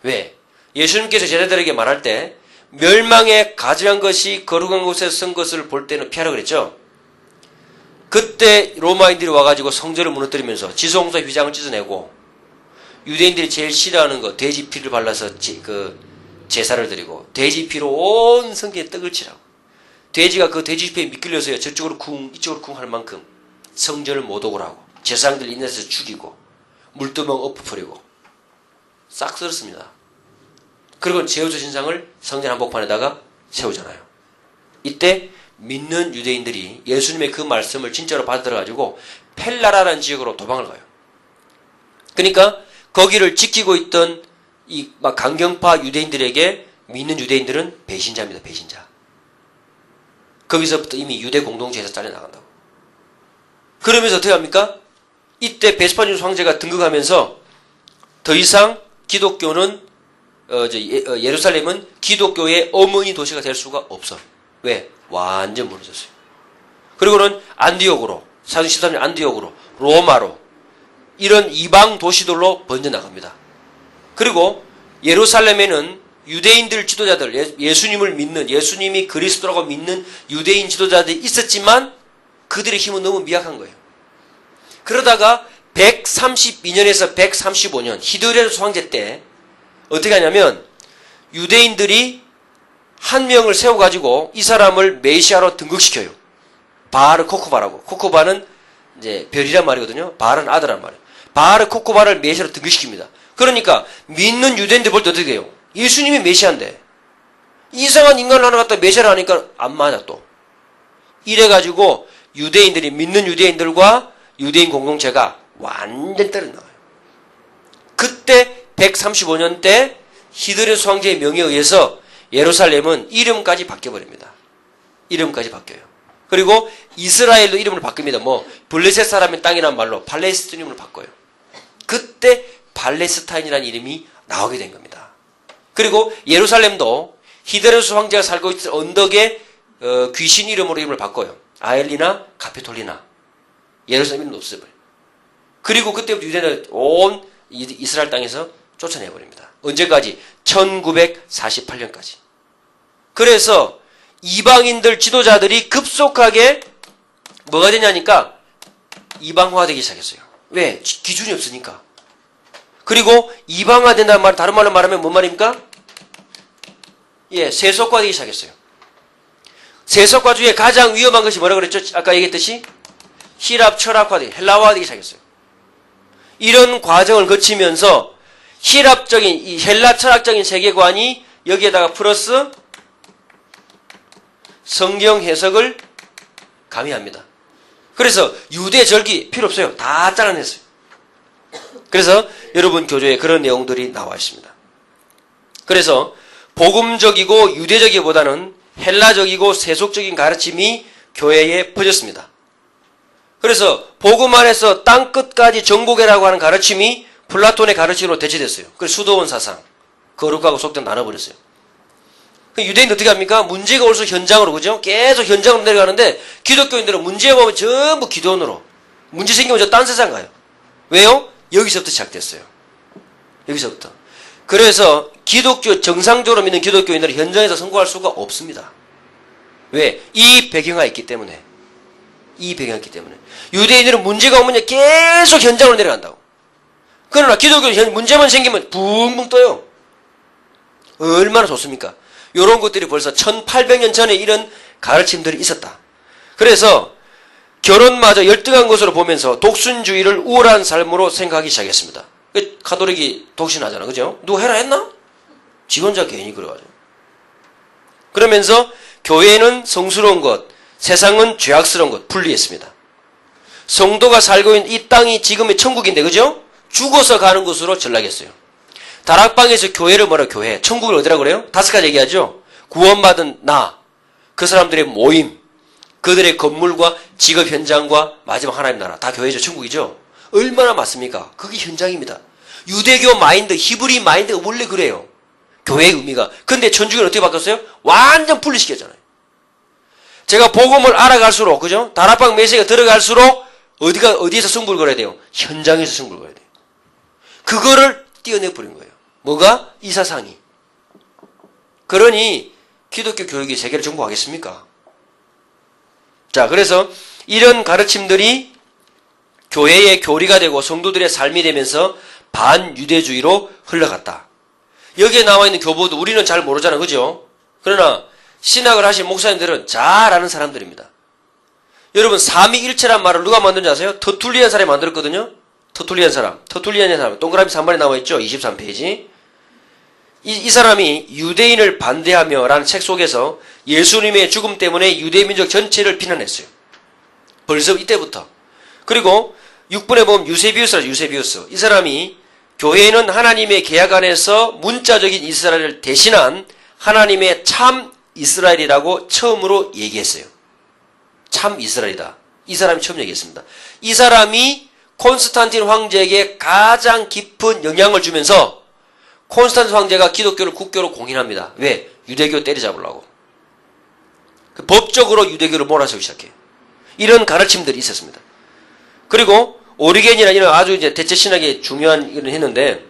왜? 예수님께서 제자들에게 말할 때 멸망에 가증한 것이 거룩한 곳에서 선 것을 볼 때는 피하라 그랬죠? 그때 로마인들이 와가지고 성전을 무너뜨리면서 지성소 휘장을 찢어내고 유대인들이 제일 싫어하는 거 돼지 피를 발라서 제사를 드리고 돼지 피로 온 성전에 떡을 칠하고 돼지가 그 돼지 피에 미끌려서요 저쪽으로 쿵 이쪽으로 쿵 할 만큼 성전을 모독을 하고 제사장들 인해서 죽이고 물두멍 엎어버리고 싹 쓸었습니다. 그리고 제우스 신상을 성전 한복판에다가 세우잖아요. 이때 믿는 유대인들이 예수님의 그 말씀을 진짜로 받아들여가지고 펠라라라는 지역으로 도망을 가요. 그러니까 거기를 지키고 있던 이 막 강경파 유대인들에게 믿는 유대인들은 배신자입니다. 배신자. 거기서부터 이미 유대 공동체에서 잘려나간다고. 그러면서 어떻게 합니까? 이때 베스파니우스 황제가 등극하면서 더 이상 기독교는 예루살렘은 기독교의 어머니 도시가 될 수가 없어. 왜? 완전 무너졌어요. 그리고는 안디옥으로, 사도행 13년 안디옥으로, 로마로 이런 이방 도시들로 번져나갑니다. 그리고 예루살렘에는 유대인들 지도자들, 예수님을 믿는, 예수님이 그리스도라고 믿는 유대인 지도자들이 있었지만 그들의 힘은 너무 미약한 거예요. 그러다가 132년에서 135년 히드레스 황제 때 어떻게 하냐면 유대인들이 한 명을 세워가지고 이 사람을 메시아로 등극시켜요. 바알 코코바라고. 코코바는 이제 별이란 말이거든요. 바알은 아들란 말이에요. 바알을 코코바를 메시아로 등극시킵니다. 그러니까 믿는 유대인들 볼 때 어떻게 돼요? 예수님이 메시아인데 이상한 인간을 하나 갖다 메시아를 하니까 안 맞아 또. 이래가지고 유대인들이 믿는 유대인들과 유대인 공동체가 완전 떨어져 나와요. 그때 135년 때 히드레스 황제의 명에 의해서 예루살렘은 이름까지 바뀌어버립니다. 이름까지 바뀌어요. 그리고 이스라엘도 이름을 바뀝니다. 뭐 블레셋 사람의 땅이란 말로 팔레스타인으로 바꿔요. 그때 팔레스타인이라는 이름이 나오게 된 겁니다. 그리고 예루살렘도 히드레스 황제가 살고 있을 언덕에 귀신 이름으로 이름을 바꿔요. 아엘리나 카피톨리나. 예루살렘 이름도 없어버려요. 그리고 그때부터 유대인을 온 이스라엘 땅에서 쫓아내버립니다. 언제까지? 1948년까지. 그래서 이방인들 지도자들이 급속하게 뭐가 되냐니까 이방화되기 시작했어요. 왜? 기준이 없으니까. 그리고 이방화된다는 말, 다른 말로 말하면 뭔 말입니까? 예, 세속화되기 시작했어요. 세속화 중에 가장 위험한 것이 뭐라고 그랬죠? 아까 얘기했듯이希腊 철학화되기, 헬라화되기 시작했어요. 이런 과정을 거치면서希腊적인, 이 헬라 철학적인 세계관이 여기에다가 플러스 성경 해석을 가미합니다. 그래서 유대 절기 필요 없어요. 다 잘라냈어요. 그래서 여러분 교조에 그런 내용들이 나와 있습니다. 그래서 복음적이고 유대적이보다는 헬라적이고 세속적인 가르침이 교회에 퍼졌습니다. 그래서 복음 안에서 땅끝까지 정복해라고 하는 가르침이 플라톤의 가르침으로 대체됐어요. 그래서 수도원 사상, 거룩하고 속된 나눠버렸어요. 유대인들 어떻게 합니까? 문제가 올수록 현장으로, 그죠? 계속 현장으로 내려가는데 기독교인들은 문제가 오면 전부 기도원으로, 문제 생기면 저 딴 세상 가요. 왜요? 여기서부터 시작됐어요. 여기서부터. 그래서 기독교, 정상적으로 믿는 기독교인들은 현장에서 성공할 수가 없습니다. 왜? 이 배경이 있기 때문에. 이 배경이 있기 때문에. 유대인들은 문제가 오면 계속 현장으로 내려간다고. 그러나 기독교는 문제만 생기면 붕붕 떠요. 얼마나 좋습니까? 이런 것들이 벌써 1800년 전에 이런 가르침들이 있었다. 그래서 결혼마저 열등한 것으로 보면서 독순주의를 우월한 삶으로 생각하기 시작했습니다. 가톨릭이 독신하잖아. 그죠? 누가 해라 했나? 지 혼자 괜히 그래가지고. 그러면서 교회는 성스러운 것, 세상은 죄악스러운 것 분리했습니다. 성도가 살고 있는 이 땅이 지금의 천국인데, 그죠? 죽어서 가는 곳으로 전락했어요. 다락방에서 교회를 뭐라 교회, 천국을 어디라고 그래요? 5가지 얘기하죠? 구원받은 나, 그 사람들의 모임, 그들의 건물과 직업 현장과 마지막 하나님 나라, 다 교회죠. 천국이죠? 얼마나 맞습니까? 그게 현장입니다. 유대교 마인드, 히브리 마인드가 원래 그래요. 교회의 의미가. 근데 천주교는 어떻게 바뀌었어요? 완전 분리시켰잖아요. 제가 복음을 알아갈수록, 그죠? 다락방 메시지가 들어갈수록 어디에서 승부를 걸어야 돼요? 현장에서 승부를 걸어야 돼요. 그거를 띄어내버린 거예요. 뭐가? 이 사상이. 그러니 기독교 교육이 세계를 정복하겠습니까? 자, 그래서 이런 가르침들이 교회의 교리가 되고 성도들의 삶이 되면서 반유대주의로 흘러갔다. 여기에 나와 있는 교보도 우리는 잘 모르잖아. 그죠? 그러나 신학을 하신 목사님들은 잘 아는 사람들입니다. 여러분 삼위일체란 말을 누가 만든지 아세요? 터툴리안 사람이 만들었거든요. 터툴리안의 사람. 동그라미 3번에 나와 있죠. 23페이지. 이 사람이 유대인을 반대하며 라는 책 속에서 예수님의 죽음 때문에 유대민족 전체를 비난했어요. 벌써 이때부터. 그리고 6분에 보면 유세비우스. 이 사람이 교회는 하나님의 계약 안에서 문자적인 이스라엘을 대신한 하나님의 참 이스라엘이라고 처음으로 얘기했어요. 참 이스라엘이다. 이 사람이 처음 얘기했습니다. 이 사람이 콘스탄틴 황제에게 가장 깊은 영향을 주면서 콘스탄틴 황제가 기독교를 국교로 공인합니다. 왜? 유대교 때려잡으려고. 법적으로 유대교를 몰아세우기 시작해요. 이런 가르침들이 있었습니다. 그리고 오리겐이나 이런 아주 이제 대체 신학에 중요한 일을 했는데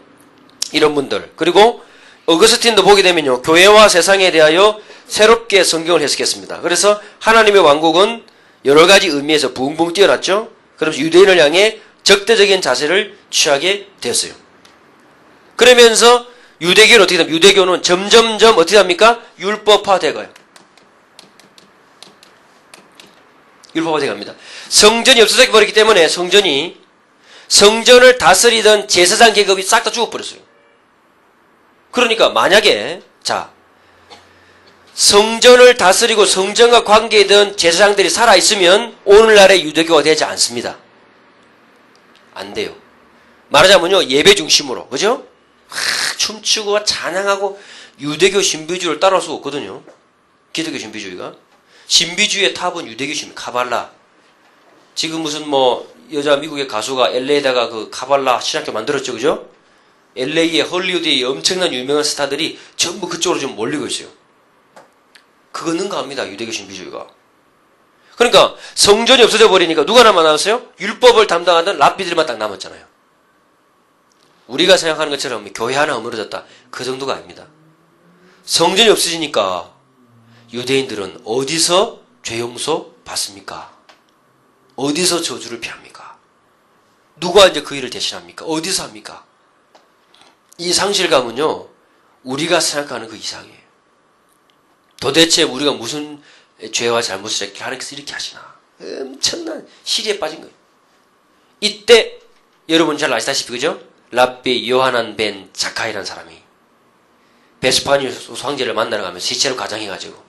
이런 분들. 그리고 어거스틴도 보게 되면요. 교회와 세상에 대하여 새롭게 성경을 해석했습니다. 그래서 하나님의 왕국은 여러 가지 의미에서 붕붕 뛰어났죠. 그러면서 유대인을 향해 적대적인 자세를 취하게 되었어요. 그러면서 유대교는 어떻게 됩니까? 유대교는 점점점 어떻게 합니까? 율법화되고요. 율법화 돼갑니다. 성전이 없어져 버렸기 때문에 성전을 다스리던 제사장 계급이 싹 다 죽어버렸어요. 그러니까 만약에 성전을 다스리고 성전과 관계된 제사장들이 살아있으면 오늘날의 유대교가 되지 않습니다. 안 돼요. 말하자면요, 예배 중심으로, 그죠? 춤추고 찬양하고 유대교 신비주의를 따라올 수가 없거든요. 기독교 신비주의가. 신비주의의 탑은 유대교 신비, 카발라. 지금 무슨 여자 미국의 가수가 LA에다가 그 카발라 신학교 만들었죠, 그죠? LA의 헐리우드의 엄청난 유명한 스타들이 전부 그쪽으로 좀 몰리고 있어요. 그거 능가합니다, 유대교 신비주의가. 그러니까 성전이 없어져 버리니까 누가 남았어요? 율법을 담당하던 랍비들만 딱 남았잖아요. 우리가 생각하는 것처럼 교회 하나 어물어졌다, 그 정도가 아닙니다. 성전이 없어지니까 유대인들은 어디서 죄 용서 받습니까? 어디서 저주를 피합니까? 누가 이제 그 일을 대신합니까? 어디서 합니까? 이 상실감은요, 우리가 생각하는 그 이상이에요. 도대체 우리가 무슨 죄와 잘못을 하나님께서 이렇게 하시나? 엄청난 시리에 빠진 거예요. 이때 여러분 잘 아시다시피, 그죠? 랍비 요하난 벤 자카이라는 사람이 베스파니우스 황제를 만나러 가면서 시체로 가장해가지고,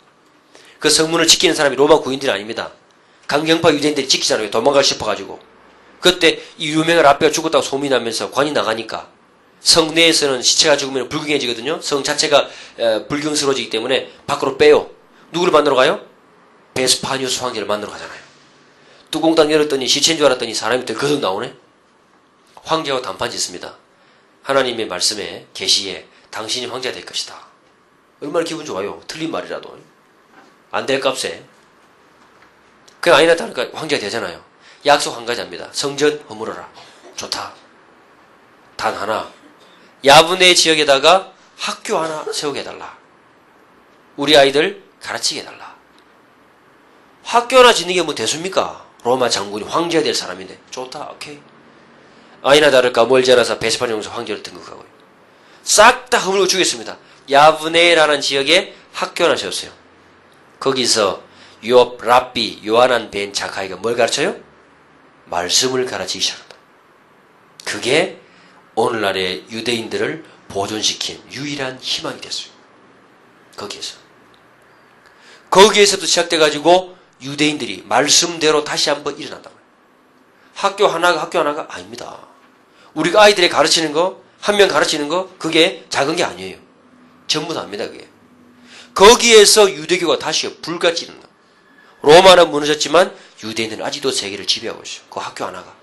그 성문을 지키는 사람이 로마 구인들이 아닙니다. 강경파 유대인들이 지키잖아요. 도망가고 싶어가지고. 그때 이 유명한 랍비가 죽었다고 소문이 나면서 관이 나가니까 성 내에서는 시체가 죽으면 불경해지거든요. 성 자체가 불경스러워지기 때문에 밖으로 빼요. 누구를 만나러 가요? 베스파니우스 황제를 만나러 가잖아요. 뚜껑 딱 열었더니 시체인 줄 알았더니 사람이 들거덕 나오네. 황제와 단판 짓습니다. 하나님의 말씀에, 계시에 당신이 황제가 될 것이다. 얼마나 기분 좋아요. 틀린 말이라도. 안 될 값에. 그냥 아니나 다를까 황제가 되잖아요. 약속 한 가지 합니다. 성전 허물어라. 좋다. 단 하나, 야분의 지역에다가 학교 하나 세우게 해달라. 우리 아이들 가르치게 해달라. 학교 하나 짓는 게 뭐 대수입니까? 로마 장군이 황제가 될 사람인데. 좋다. 오케이. 아니나 다를까 멀지 않아서 베스파니우스 황제를 등극하고요. 싹 다 허물고 주겠습니다. 야브네라는 지역에 학교 하나 세웠어요. 거기서 랍비 요하난 벤 자카이가 뭘 가르쳐요? 말씀을 가르치기 시작합니다. 그게 오늘날의 유대인들을 보존시킨 유일한 희망이 됐어요. 거기에서도 시작돼가지고 유대인들이 말씀대로 다시 한번 일어난다고요. 학교 하나가 아닙니다. 우리가 아이들에 가르치는 거, 한 명 가르치는 거, 그게 작은 게 아니에요. 전부 다입니다, 그게. 거기에서 유대교가 다시 불같이 일어나. 로마는 무너졌지만 유대인들은 아직도 세계를 지배하고 있어요. 그 학교 하나가.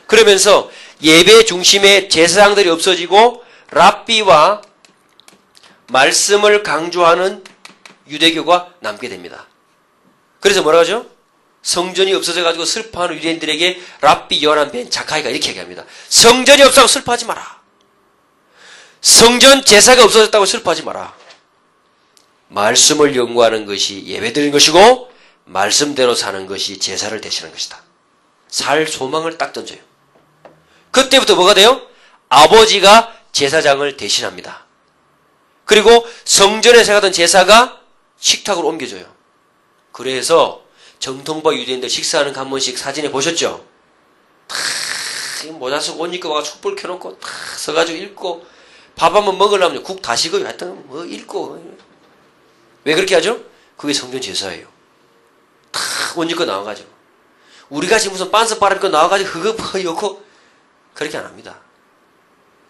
그러면서 예배 중심의 제사장들이 없어지고 랍비와 말씀을 강조하는 유대교가 남게 됩니다. 그래서 뭐라 하죠? 성전이 없어져가지고 슬퍼하는 유대인들에게 랍비 요하난 벤 자카이가 이렇게 얘기합니다. 성전이 없어서 슬퍼하지 마라. 성전 제사가 없어졌다고 슬퍼하지 마라. 말씀을 연구하는 것이 예배드리는 것이고 말씀대로 사는 것이 제사를 대신하는 것이다. 살 소망을 딱 던져요. 그때부터 뭐가 돼요? 아버지가 제사장을 대신합니다. 그리고 성전에서 하던 제사가 식탁으로 옮겨져요. 그래서 정통파 유대인들 식사하는 거 한 번씩 사진에 보셨죠? 탁 모자 쓰고 옷 입고 와서 촛불 켜놓고 탁 서가지고 읽고 밥 한번 먹으려면 국 다 식어요. 하여튼 뭐 읽고. 왜 그렇게 하죠? 그게 성전 제사예요. 탁 옷 입고 나와가지고 우리가 지금 무슨 빤스 빨아입고 나와가지고 그거 넣고 그렇게 안 합니다.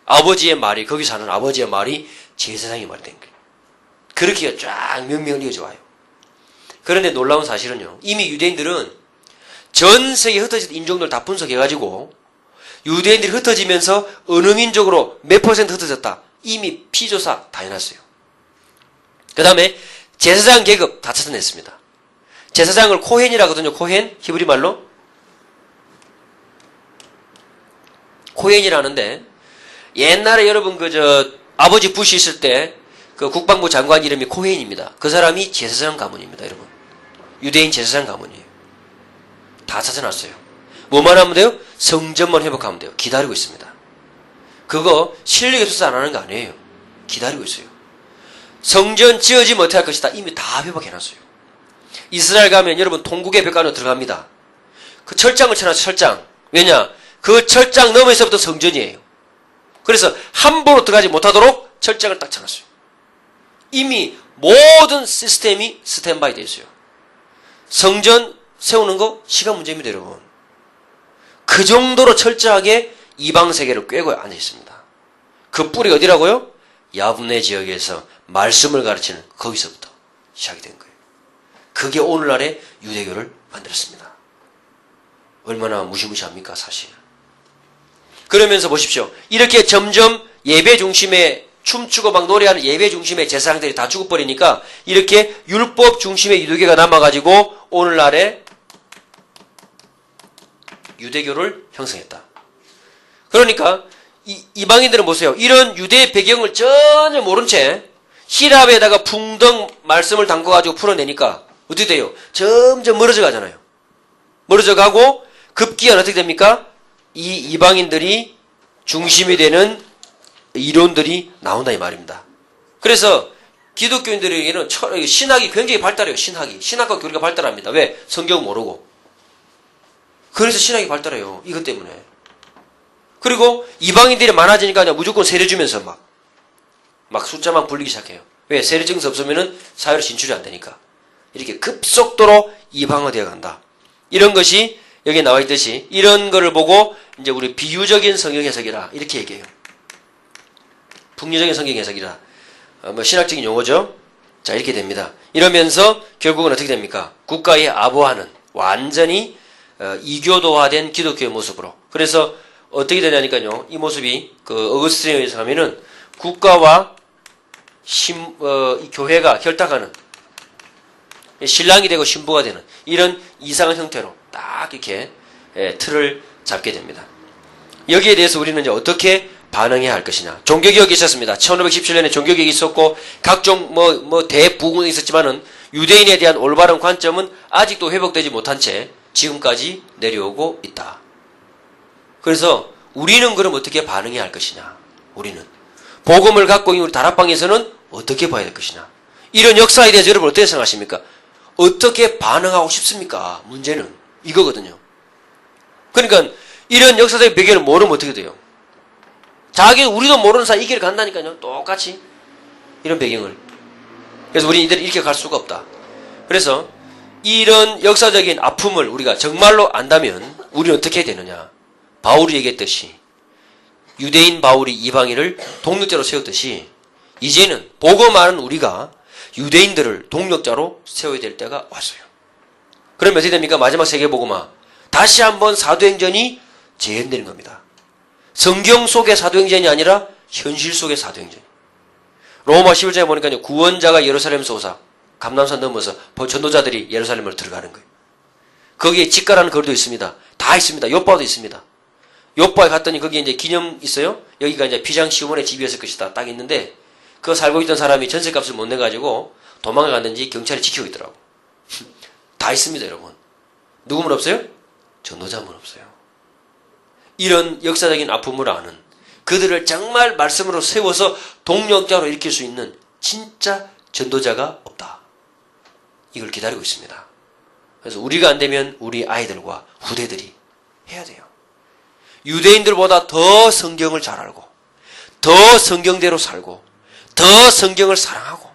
아버지의 말이, 거기 사는 아버지의 말이 제사장의 말이 된 거예요. 그렇게 쫙 명명을 이어져 와요. 그런데 놀라운 사실은요, 이미 유대인들은 전 세계 흩어진 인종들 다 분석해가지고 유대인들이 흩어지면서 어느 민족으로 몇 퍼센트 흩어졌다 이미 피조사 다 해놨어요. 그 다음에 제사장 계급 다 찾아냈습니다. 제사장을 코헨이라고 하거든요. 코헨, 히브리 말로 코헨이라는데, 옛날에 여러분 아버지 부시 있을 때 그 국방부 장관 이름이 코헨입니다. 그 사람이 제사장 가문입니다, 여러분. 유대인 제사장 가문이에요. 다 찾아놨어요. 뭐만 하면 돼요? 성전만 회복하면 돼요. 기다리고 있습니다. 그거 실력이 없어서 안 하는 거 아니에요. 기다리고 있어요. 성전 지어지면 어떻게 할 것이다. 이미 다 회복해놨어요. 이스라엘 가면 여러분 통곡의 벽간으로 들어갑니다. 그 철장을 쳐놨어요. 철장. 왜냐? 그 철장 너머에서부터 성전이에요. 그래서 함부로 들어가지 못하도록 철장을 딱 쳐놨어요. 이미 모든 시스템이 스탠바이 되어 있어요. 성전 세우는 거 시간 문제입니다, 여러분. 그 정도로 철저하게 이방 세계를 꿰고 앉아 있습니다. 그 뿌리 어디라고요? 야브네 지역에서 말씀을 가르치는 거기서부터 시작이 된 거예요. 그게 오늘날의 유대교를 만들었습니다. 얼마나 무시무시합니까, 사실. 그러면서 보십시오. 이렇게 점점 예배 중심에 춤추고 막 노래하는 예배 중심의 제사장들이 다 죽어버리니까 이렇게 율법 중심의 유대교가 남아가지고 오늘날의 유대교를 형성했다. 그러니까 이방인들은 보세요. 이런 유대의 배경을 전혀 모른 채 히랍에다가 풍덩 말씀을 담궈가지고 풀어내니까 어떻게 돼요? 점점 멀어져 가잖아요. 멀어져 가고 급기야 어떻게 됩니까? 이 이방인들이 중심이 되는 이론들이 나온다 이 말입니다. 그래서 기독교인들에게는 신학이 굉장히 발달해요. 신학과 교리가 발달합니다. 왜? 성경 모르고. 그래서 신학이 발달해요. 이것 때문에. 그리고 이방인들이 많아지니까 그냥 무조건 세례 주면서 막 숫자만 불리기 시작해요. 왜? 세례 증서 없으면은 사회로 진출이 안 되니까. 이렇게 급속도로 이방화되어 간다. 이런 것이 여기에 나와 있듯이 이런 거를 보고 이제 우리 비유적인 성경 해석이라 이렇게 얘기해요. 풍류적인 성경 해석이라. 신학적인 용어죠. 자, 이렇게 됩니다. 이러면서 결국은 어떻게 됩니까? 국가에 아부하는 완전히 이교도화된 기독교의 모습으로. 그래서 어떻게 되냐니까요. 이 모습이 어거스틴에 의해서 하면은 국가와 이 교회가 결탁하는 신랑이 되고 신부가 되는 이런 이상한 형태로 딱 이렇게 틀을 잡게 됩니다. 여기에 대해서 우리는 이제 어떻게 반응해야 할 것이냐. 종교개혁이 있었습니다. 1517년에 종교개혁이 있었고 각종 대부흥이 있었지만은 유대인에 대한 올바른 관점은 아직도 회복되지 못한 채 지금까지 내려오고 있다. 그래서 우리는 그럼 어떻게 반응해야 할 것이냐. 우리는 복음을 갖고 있는 우리 다락방에서는 어떻게 봐야 될 것이냐. 이런 역사에 대해서 여러분 어떻게 생각하십니까? 어떻게 반응하고 싶습니까? 문제는 이거거든요. 그러니까 이런 역사적인 배경을 모르면 어떻게 돼요? 우리도 모르는 사이 이 길을 간다니까요. 똑같이 이런 배경을. 그래서 우리는 이대로 이렇게 갈 수가 없다. 그래서 이런 역사적인 아픔을 우리가 정말로 안다면 우리는 어떻게 해야 되느냐. 바울이 얘기했듯이 유대인 바울이 이방인을 동력자로 세웠듯이 이제는 복음하는 우리가 유대인들을 동력자로 세워야 될 때가 왔어요. 그러면 어떻게 됩니까? 마지막 세계복음화. 다시 한번 사도행전이 재현되는 겁니다. 성경 속의 사도행전이 아니라 현실 속의 사도행전. 로마 11장에 보니까 구원자가 예루살렘에서 오사 감람산 넘어서 전도자들이 예루살렘으로 들어가는 거예요. 거기에 직가라는 거리도 있습니다. 다 있습니다. 요바도 있습니다. 요바에 갔더니 거기에 이제 기념 있어요. 여기가 이제 비장 시몬의 집이었을 것이다. 딱 있는데 그 살고 있던 사람이 전세값을 못 내가지고 도망을 갔는지 경찰이 지키고 있더라고. 다 있습니다, 여러분. 누구만 없어요? 전도자만 없어요. 이런 역사적인 아픔을 아는 그들을 정말 말씀으로 세워서 동력자로 일으킬 수 있는 진짜 전도자가 없다. 이걸 기다리고 있습니다. 그래서 우리가 안 되면 우리 아이들과 후대들이 해야 돼요. 유대인들보다 더 성경을 잘 알고 더 성경대로 살고 더 성경을 사랑하고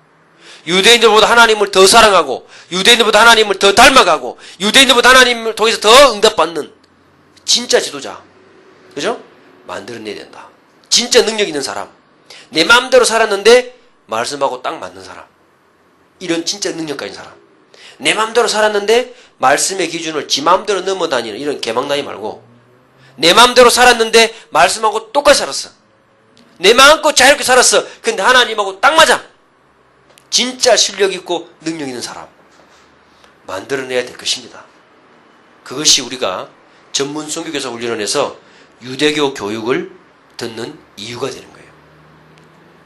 유대인들보다 하나님을 더 사랑하고 유대인들보다 하나님을 더 닮아가고 유대인들보다 하나님을 통해서 더 응답받는 진짜 지도자, 그죠? 만들어내야 된다. 진짜 능력 있는 사람, 내 마음대로 살았는데 말씀하고 딱 맞는 사람, 이런 진짜 능력 가진 사람. 내 마음대로 살았는데 말씀의 기준을 지 마음대로 넘어다니는 이런 개망나이 말고 내 마음대로 살았는데 말씀하고 똑같이 살았어. 내 마음껏 자유롭게 살았어. 근데 하나님하고 딱 맞아. 진짜 실력 있고 능력 있는 사람 만들어내야 될 것입니다. 그것이 우리가 전문 선교교사 훈련을 해서 유대교 교육을 듣는 이유가 되는 거예요.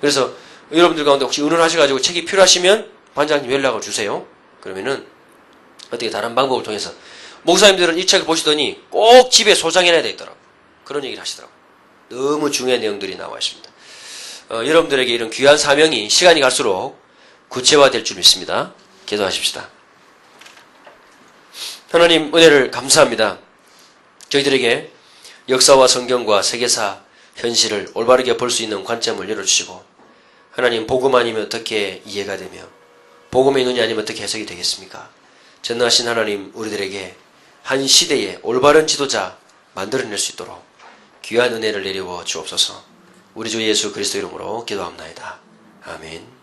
그래서 여러분들 가운데 혹시 의논하셔가지고 책이 필요하시면 반장님 연락을 주세요. 그러면은 어떻게 다른 방법을 통해서 목사님들은 이 책을 보시더니 꼭 집에 소장해놔야 되겠더라고요. 그런 얘기를 하시더라고요. 너무 중요한 내용들이 나와 있습니다. 여러분들에게 이런 귀한 사명이 시간이 갈수록 구체화될 줄 믿습니다. 기도하십시다. 하나님 은혜를 감사합니다. 저희들에게 역사와 성경과 세계사 현실을 올바르게 볼 수 있는 관점을 열어주시고 하나님 복음 아니면 어떻게 이해가 되며 복음의 눈이 아니면 어떻게 해석이 되겠습니까? 전능하신 하나님 우리들에게 한 시대의 올바른 지도자 만들어낼 수 있도록 귀한 은혜를 내려워 주옵소서. 우리 주 예수 그리스도 이름으로 기도합나이다. 아멘.